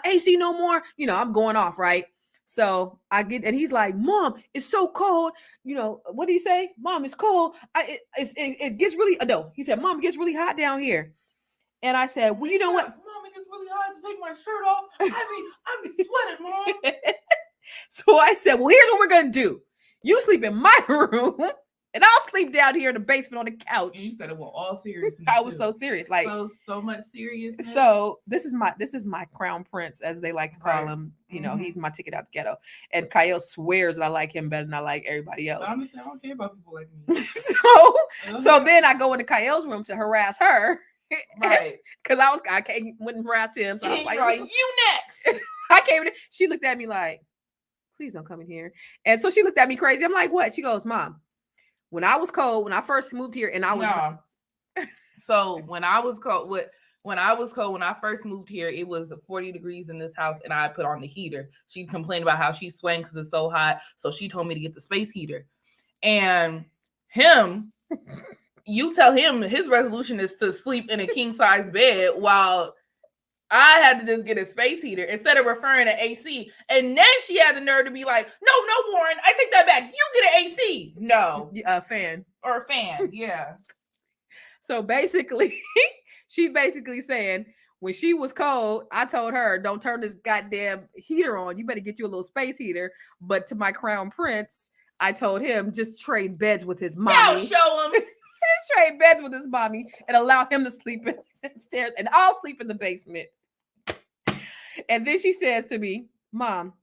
AC no more." I'm going off, right? So and he's like, "Mom, it's so cold." What did he say? "Mom, it's cold. It gets really, no, he said, "Mom, it gets really hot down here." And I said, "Well, you know what? Mom, it gets really hard to take my shirt off. I be sweating, Mom." So I said, "Well, here's what we're going to do. You sleep in my room, and I'll sleep down here in the basement on the couch." And you said it with all seriousness. I was so serious. Like, so much seriousness. So this is my crown prince, as they like to call him. He's my ticket out the ghetto. And Kyle swears that I like him better than I like everybody else. Honestly, I don't care about people like me. So then I go into Kyle's room to harass her. Right. Because wouldn't harass him. So I was like, "You next." I came in. She looked at me like, "Please don't come in here." And so she looked at me crazy. I'm like, "What?" She goes, "Mom, when I was cold, when I first moved here, and I was..." No. So when I first moved here, it was 40 degrees in this house, and I put on the heater. She complained about how she's sweating because it's so hot. So she told me to get the space heater. And you tell him his resolution is to sleep in a king size bed, while I had to just get a space heater instead of referring to AC. And then she had the nerve to be like, no, Warren, I take that back. You get an AC. No. A fan. Or a fan, yeah. So basically, she's basically saying, when she was cold, I told her, "Don't turn this goddamn heater on. You better get you a little space heater." But to my crown prince, I told him, just trade beds with his mommy. Yeah, show him. Just trade beds with his mommy and allow him to sleep upstairs, and I'll sleep in the basement. And then she says to me, "Mom,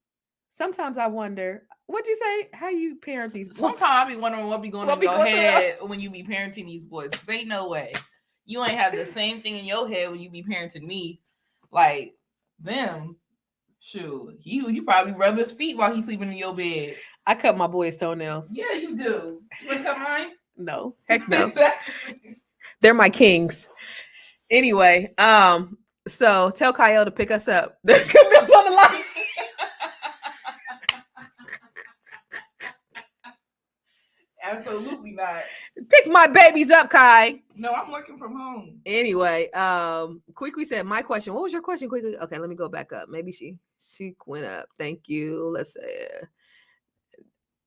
sometimes I wonder," what'd you say? "How you parent these boys?" Sometimes I be wondering what be going on in your head when you be parenting these boys. There ain't no way. You ain't have the same thing in your head when you be parenting me. Like them. Shoot. You probably rub his feet while he's sleeping in your bed. I cut my boys' toenails. Yeah, you do. You want to cut mine? No. Heck no. They're my kings. Anyway, so tell Kyle to pick us up. Camille's on the line. Absolutely not. Pick my babies up, Kai. No, I'm working from home. Anyway, Quickly said, "My question." What was your question, Quickly? Okay, let me go back up. Maybe she went up. Thank you. Let's say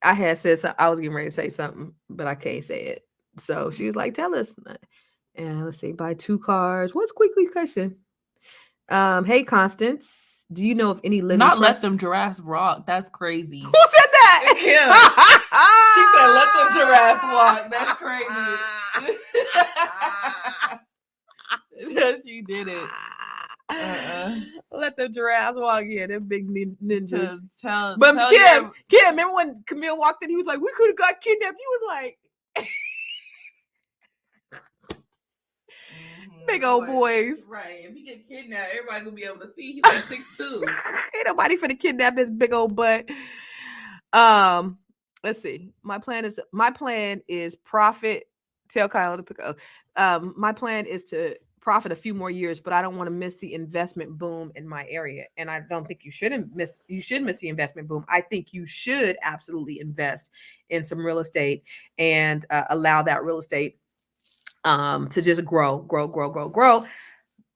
I had said something. I was getting ready to say something, but I can't say it. So she was like, "Tell us." And let's see, buy 2 cars. What's Quickly's question? Hey, Constance, do you know of any living Not trust? let them giraffes rock. That's crazy. Who said that? She said, "Let them giraffes walk." That's crazy. Yes, you did it. Let the giraffes walk. Yeah, they're big ninjas. Tell But tell Kim, remember when Camille walked in? He was like, "We could have got kidnapped." He was like, Big old boys. Right. If he get kidnapped, everybody gonna be able to see. He's like 6'2". Ain't nobody finna kidnap his big old butt. Let's see. My plan is profit. Tell Kyle to pick up. My plan is to profit a few more years, but I don't want to miss the investment boom in my area. And I don't think you should miss the investment boom. I think you should absolutely invest in some real estate and allow that real estate to just grow.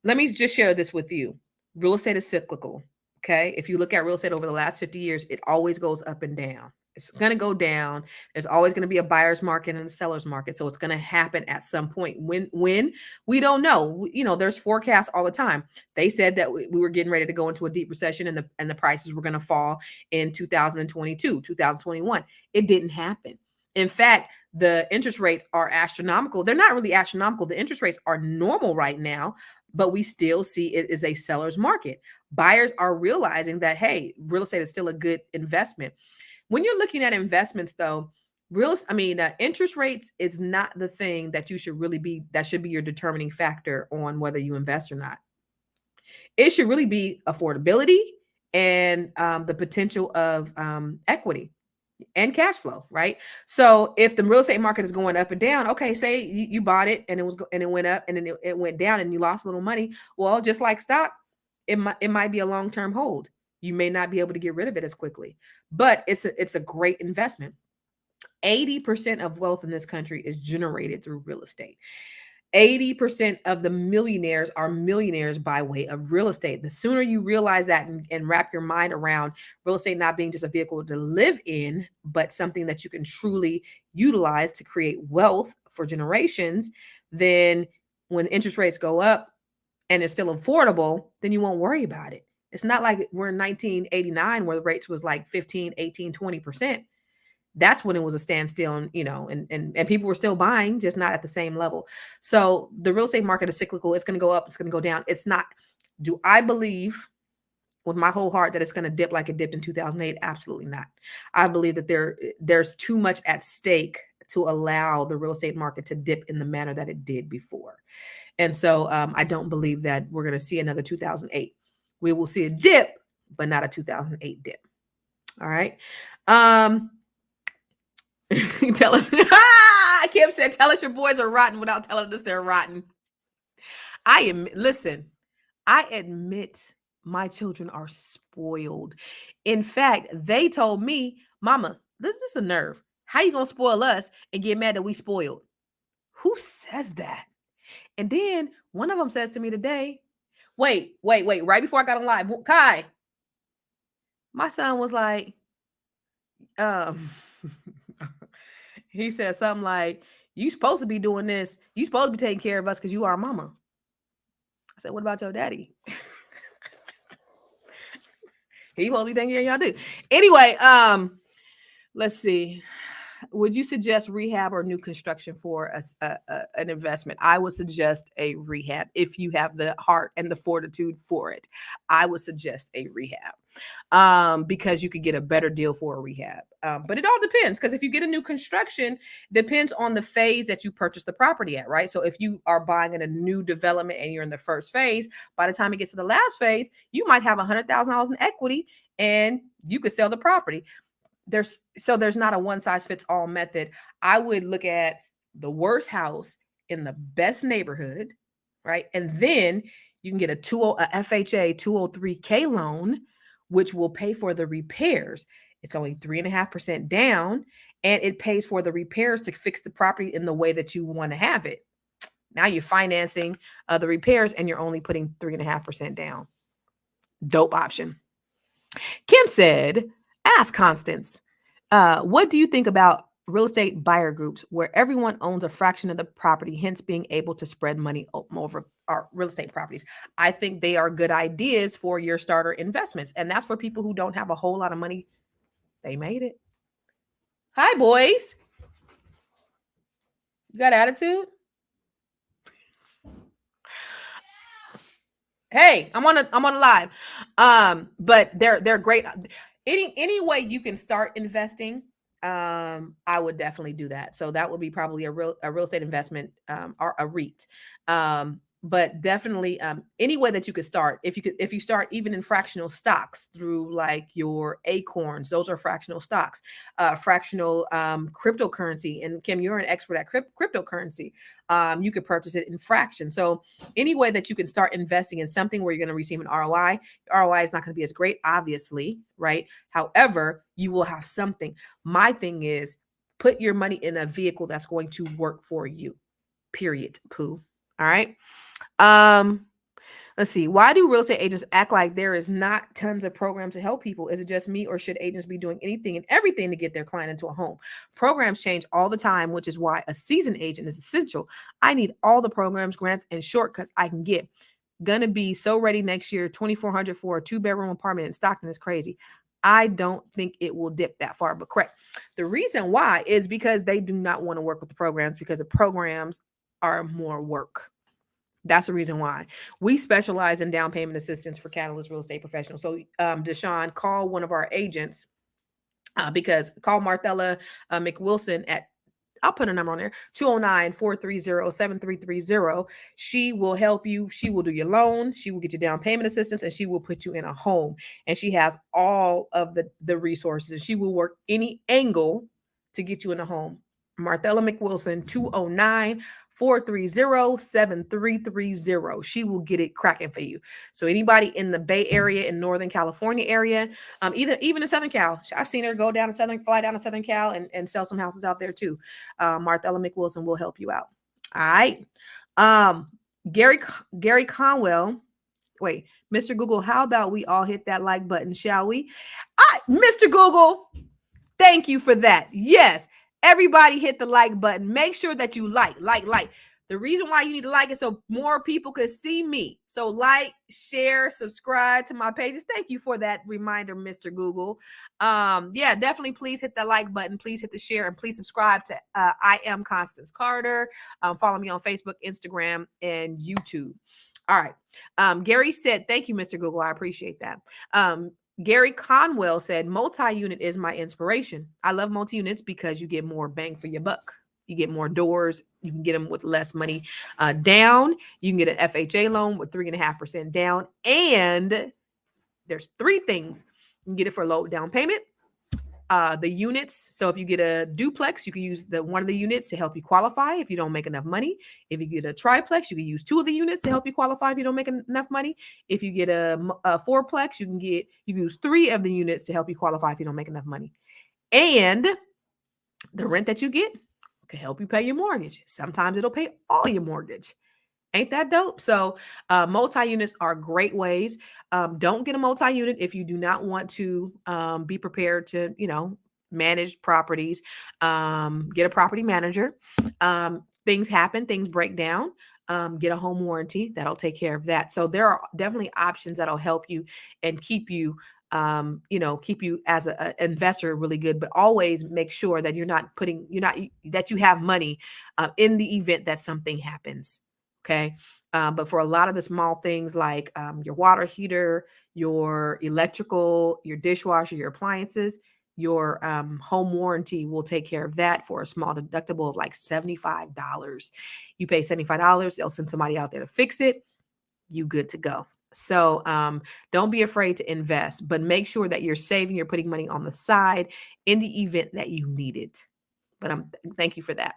Let me just share this with you. Real estate is cyclical. Okay. If you look at real estate over the last 50 years, it always goes up and down. It's going to go down. There's always going to be a buyer's market and a seller's market. So it's going to happen at some point. When we don't know, there's forecasts all the time. They said that we were getting ready to go into a deep recession and the prices were going to fall in 2022, 2021. It didn't happen. In fact, the interest rates are astronomical. They're not really astronomical. The interest rates are normal right now, but we still see it is a seller's market. Buyers are realizing that, hey, real estate is still a good investment. When you're looking at investments, though, interest rates is not the thing that that should be your determining factor on whether you invest or not. It should really be affordability and the potential of equity and cash flow, right? So if the real estate market is going up and down, okay, say you bought it and it went up and then it went down and you lost a little money. Well, just like stock, it might be a long-term hold. You may not be able to get rid of it as quickly, but it's a great investment. 80% of wealth in this country is generated through real estate. 80% of the millionaires are millionaires by way of real estate. The sooner you realize that and wrap your mind around real estate not being just a vehicle to live in, but something that you can truly utilize to create wealth for generations, then when interest rates go up and it's still affordable, then you won't worry about it. It's not like we're in 1989 where the rates was like 15, 18, 20%. That's when it was a standstill, and people were still buying, just not at the same level. So the real estate market is cyclical. It's going to go up. It's going to go down. It's not, do I believe with my whole heart that it's going to dip like it dipped in 2008? Absolutely not. I believe that there's too much at stake to allow the real estate market to dip in the manner that it did before. And so I don't believe that we're going to see another 2008. We will see a dip, but not a 2008 dip. All right. Tell us. Kim said, "Tell us your boys are rotten without telling us they're rotten." Listen, I admit my children are spoiled. In fact, they told me, "Mama, this is a nerve. How you gonna spoil us and get mad that we spoiled?" Who says that? And then one of them says to me today, wait, right before I got on live, Kai, my son was like, he said something like, "You supposed to be doing this. You supposed to be taking care of us because you are our mama." I said, "What about your daddy?" He supposed to be taking care of y'all too. Anyway, let's see. Would you suggest rehab or new construction for an investment? I would suggest a rehab if you have the heart and the fortitude for it. I would suggest a rehab because you could get a better deal for a rehab. But it all depends, because if you get a new construction, depends on the phase that you purchase the property at, right? So if you are buying in a new development and you're in the first phase, by the time it gets to the last phase, you might have $100,000 in equity and you could sell the property. There's not a one size fits all method. I would look at the worst house in the best neighborhood, right? And then you can get a FHA 203K loan, which will pay for the repairs. It's only 3.5% down, and it pays for the repairs to fix the property in the way that you want to have it. Now you're financing the repairs and you're only putting 3.5% down. Dope option. Kim said, "Ask Constance, what do you think about real estate buyer groups where everyone owns a fraction of the property, hence being able to spread money over our real estate properties?" I think they are good ideas for your starter investments. And that's for people who don't have a whole lot of money. They made it. Hi, boys. You got attitude? Hey, I'm on a live. But they're great. Any way you can start investing, I would definitely do that. So that would be probably a real estate investment, or a REIT. But definitely, any way that you could start, if you start even in fractional stocks through like your acorns, those are fractional stocks, fractional cryptocurrency. And Kim, you're an expert at cryptocurrency. You could purchase it in fractions. So any way that you can start investing in something where you're going to receive an ROI, ROI is not going to be as great, obviously, right? However, you will have something. My thing is, put your money in a vehicle that's going to work for you. Period. Pooh. All right. Let's see. Why do real estate agents act like there is not tons of programs to help people? Is it just me, or should agents be doing anything and everything to get their client into a home? Programs change all the time, which is why a seasoned agent is essential. I need all the programs, grants, and shortcuts I can get. Gonna be so ready next year. 2,400 for a 2-bedroom apartment in Stockton is crazy. I don't think it will dip that far, but correct. The reason why is because they do not want to work with the programs, because the programs are more work. That's the reason why. We specialize in down payment assistance for Catalyst real estate professionals. So, Deshaun, call one of our agents, because call Marthella McWilson at, I'll put a number on there, 209-430-7330. She will help you. She will do your loan. She will get you down payment assistance, and she will put you in a home. And she has all of the resources. She will work any angle to get you in a home. Marthella McWilson, 209-430-7330. She will get it cracking for you. So anybody in the Bay Area, in Northern California area, even in Southern Cal, I've seen her fly down to Southern Cal and sell some houses out there too. Marthella McWilson will help you out. All right. Gary Conwell. Wait, Mr. Google, how about we all hit that like button, shall we? Mr. Google, thank you for that. Yes. Everybody hit the like button. Make sure that you like. The reason why you need to like it so more people can see me. So like, share, subscribe to my pages. Thank you for that reminder, Mr. Google. Yeah, definitely please hit the like button. Please hit the share, and please subscribe to I Am Constance Carter. Follow me on Facebook, Instagram, and YouTube. All right. Gary said, thank you, Mr. Google. I appreciate that. Gary Conwell said, multi-unit is my inspiration. I love multi-units because you get more bang for your buck. You get more doors. You can get them with less money down. You can get an FHA loan with 3.5% down. And there's 3 things. You can get it for low down payment. The units. So if you get a duplex, you can use one of the units to help you qualify if you don't make enough money. If you get a triplex, you can use 2 of the units to help you qualify if you don't make enough money. If you get a fourplex, you can use 3 of the units to help you qualify if you don't make enough money. And the rent that you get can help you pay your mortgage. Sometimes it'll pay all your mortgage. Ain't that dope? So multi-units are great ways. Don't get a multi-unit if you do not want to be prepared to, manage properties. Get a property manager. Things happen, things break down. Get a home warranty. That'll take care of that. So there are definitely options that'll help you and keep you as an investor really good, but always make sure that that you have money in the event that something happens. Okay. But for a lot of the small things like your water heater, your electrical, your dishwasher, your appliances, your home warranty will take care of that for a small deductible of like $75. You pay $75, they'll send somebody out there to fix it. You good to go. So don't be afraid to invest, but make sure that you're saving, you're putting money on the side in the event that you need it. But thank you for that.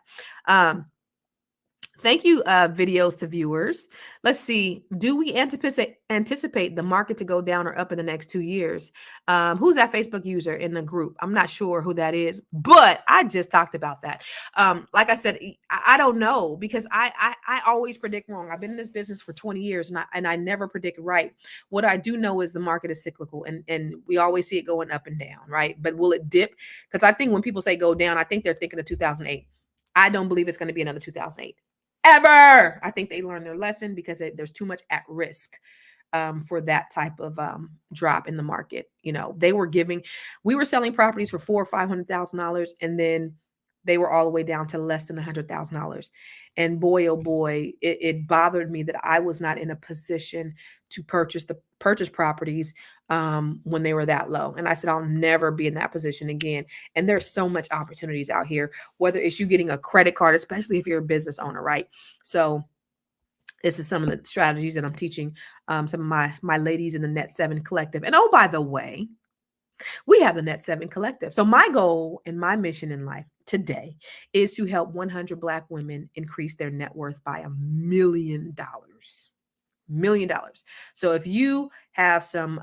Thank you, videos to viewers. Let's see. Do we anticipate the market to go down or up in the next 2 years? Who's that Facebook user in the group? I'm not sure who that is, but I just talked about that. Like I said, I don't know, because I always predict wrong. I've been in this business for 20 years and I never predict right. What I do know is the market is cyclical, and we always see it going up and down, right? But will it dip? Because I think when people say go down, I think they're thinking of 2008. I don't believe it's going to be another 2008. Ever. I think they learned their lesson, because there's too much at risk for that type of drop in the market. We were selling properties for $400,000or $500,000, and then they were all the way down to less than $100,000. And boy, oh boy, it bothered me that I was not in a position to purchase properties when they were that low. And I said, I'll never be in that position again. And there's so much opportunities out here, whether it's you getting a credit card, especially if you're a business owner, right? So this is some of the strategies that I'm teaching some of my ladies in the Net 7 Collective. And oh, by the way, we have the Net 7 Collective. So my goal and my mission in life today is to help 100 Black women increase their net worth by $1 million. So if you have some,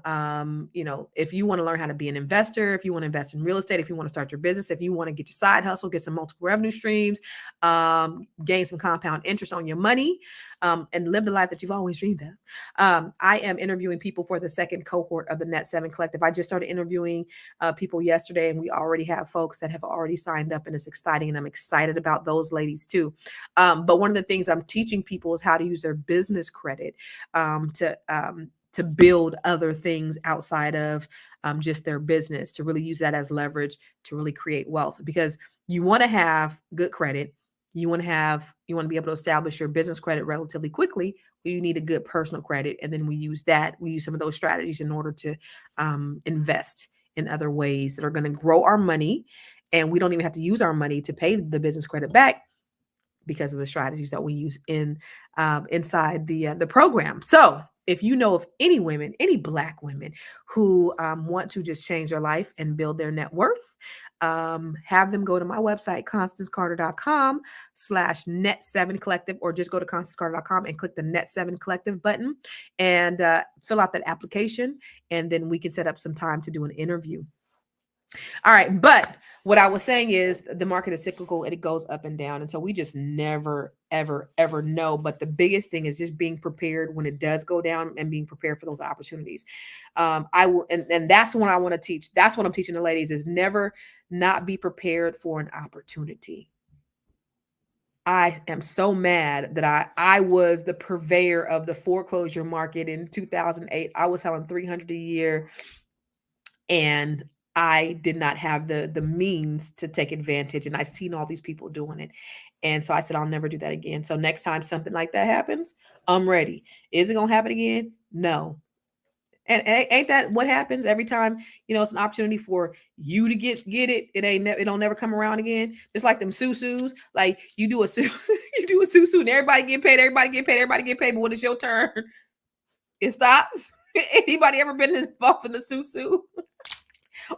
if you want to learn how to be an investor, if you want to invest in real estate, if you want to start your business, if you want to get your side hustle, get some multiple revenue streams, gain some compound interest on your money, and live the life that you've always dreamed of. I am interviewing people for the second cohort of the Net 7 Collective. I just started interviewing people yesterday, and we already have folks that have already signed up, and it's exciting. And I'm excited about those ladies too. But one of the things I'm teaching people is how to use their business credit to build other things outside of just their business, to really use that as leverage to really create wealth. Because you want to have good credit, you want to be able to establish your business credit relatively quickly. You need a good personal credit, and then we use some of those strategies in order to invest in other ways that are going to grow our money, and we don't even have to use our money to pay the business credit back because of the strategies that we use inside the program. So if you know of any women, any Black women who want to just change their life and build their net worth, have them go to my website, constancecarter.com/net7 collective, or just go to constancecarter.com and click the Net 7 Collective button and fill out that application. And then we can set up some time to do an interview. All right. But what I was saying is the market is cyclical and it goes up and down. And so we just never, ever, ever know. But the biggest thing is just being prepared when it does go down and being prepared for those opportunities. I will, and that's what I want to teach. That's what I'm teaching the ladies, is never not be prepared for an opportunity. I am so mad that I was the purveyor of the foreclosure market in 2008. I was selling 300 a year, and I did not have the means to take advantage. And I seen all these people doing it. And so I said, I'll never do that again. So next time something like that happens, I'm ready. Is it going to happen again? No. And ain't that what happens every time, it's an opportunity for you to get it. It don't never come around again. Just like them susus, like you do a susu and everybody get paid. But when it's your turn, it stops. Anybody ever been involved in the susu?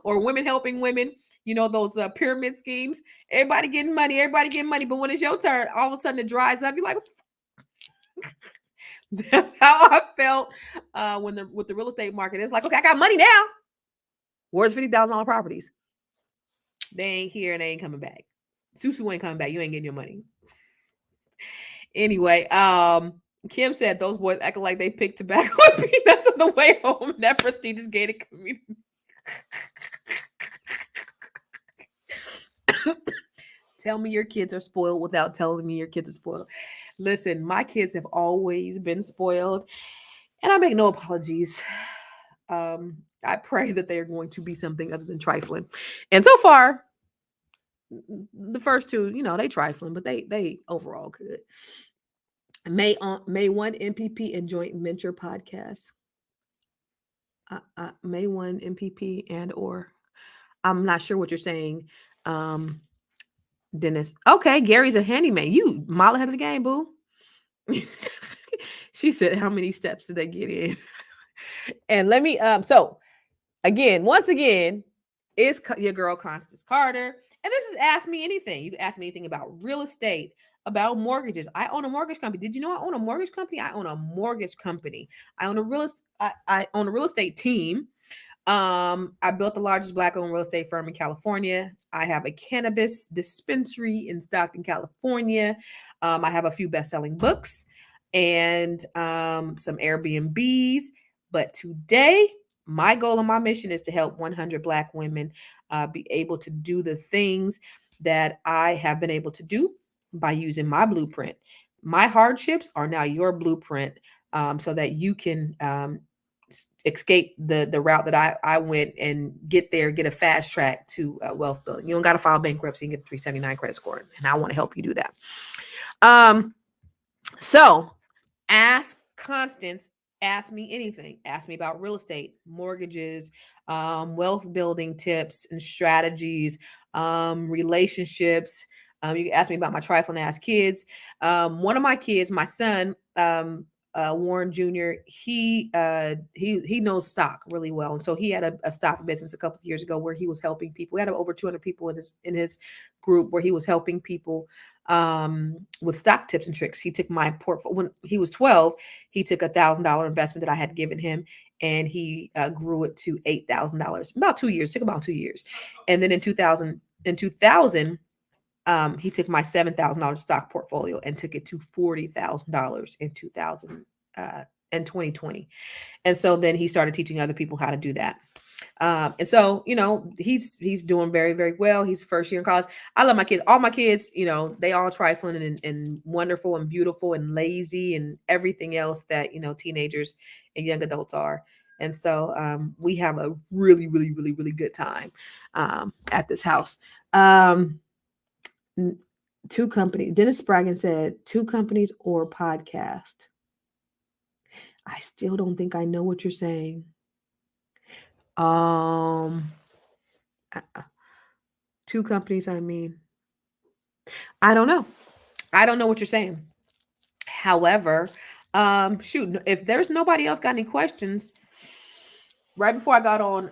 Or women helping women, those pyramid schemes, everybody getting money. But when it's your turn, all of a sudden it dries up. You're like, that's how I felt with the real estate market. It's like, okay, I got money now. Where's $50,000 properties? They ain't here and they ain't coming back. Susu ain't coming back. You ain't getting your money. Anyway, Kim said those boys acting like they picked tobacco and peanuts on the way home in that prestigious gated community. Tell me your kids are spoiled without telling me your kids are spoiled. Listen, my kids have always been spoiled, and I make no apologies. I pray that they are going to be something other than trifling. And so far, the first two, they trifling, but they overall good. May 1 MPP and joint venture podcast. May 1 MPP and or I'm not sure what you're saying. Dennis. Okay, Gary's a handyman. You mile ahead of the game, boo. She said, how many steps did they get in? And let me so once again, is your girl Constance Carter. And this is Ask Me Anything. You can ask me anything about real estate, about mortgages. I own a mortgage company. Did you know I own a mortgage company? I own a mortgage company. I own a real estate team. I built the largest Black-owned real estate firm in California. I have a cannabis dispensary in Stockton, California. I have a few best-selling books and some Airbnbs. But today, my goal and my mission is to help 100 Black women be able to do the things that I have been able to do by using my blueprint. My hardships are now your blueprint, so that you can escape the route that I went and get a fast track to wealth building. You don't got to file bankruptcy and get the 379 credit score, and I want to help you do that. So ask Constance. Ask me anything. Ask me about real estate, mortgages, wealth building tips and strategies, relationships. You can ask me about my trifling ass kids. One of my kids, my son, Warren Jr., he knows stock really well, and so he had a stock business a couple of years ago where he was helping people. We had over 200 people in his group where he was helping people with stock tips and tricks. He took my portfolio when he was 12. He took $1,000 investment that I had given him, and he grew it to $8,000. About 2 years. Took about 2 years, and then in 2000. He took my $7,000 stock portfolio and took it to $40,000 in 2020. And so then he started teaching other people how to do that. And so, he's doing very, very well. He's first year in college. I love my kids. All my kids, they all trifling and wonderful and beautiful and lazy and everything else that, teenagers and young adults are. And so we have a really, really, really, really good time at this house. Two companies. Dennis Spraggan said 2 companies or podcast. I still don't think I know what you're saying. 2 companies. I mean, I don't know. I don't know what you're saying. However, shoot, if there's nobody else got any questions, right before I got on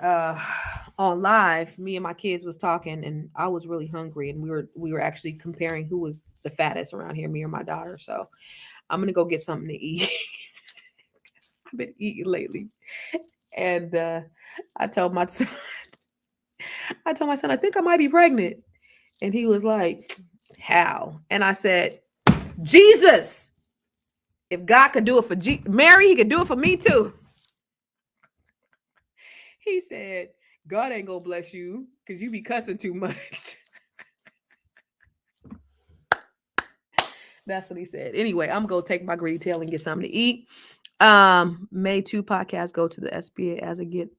live, me and my kids was talking, and I was really hungry, and we were actually comparing who was the fattest around here, me or my daughter. So I'm gonna go get something to eat. I've been eating lately, and I told my son, I think I might be pregnant, and he was like, "How?" And I said, "Jesus, if God could do it for Mary, He could do it for me too." He said, "God ain't gonna bless you because you be cussing too much." That's what he said. Anyway, I'm gonna take my greedy tail and get something to eat. May 2 podcasts go to the SBA as a get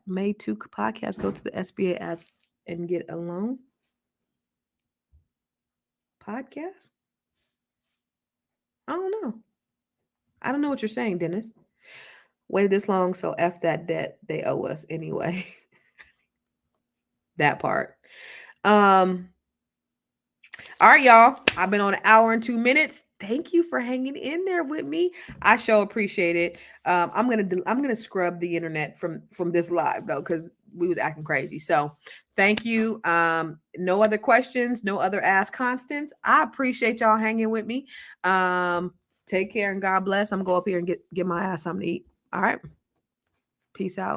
May 2 podcasts go to the SBA as and get a loan. Podcast? I don't know. I don't know what you're saying, Dennis. Waited this long, so F that debt they owe us anyway. That part. All right, y'all. I've been on 1 hour and 2 minutes. Thank you for hanging in there with me. I sure appreciate it. I'm gonna scrub the internet from this live though, because we was acting crazy. So thank you. No other questions, no other Ask Constance. I appreciate y'all hanging with me. Take care and God bless. I'm gonna go up here and get my ass something to eat. All right. Peace out.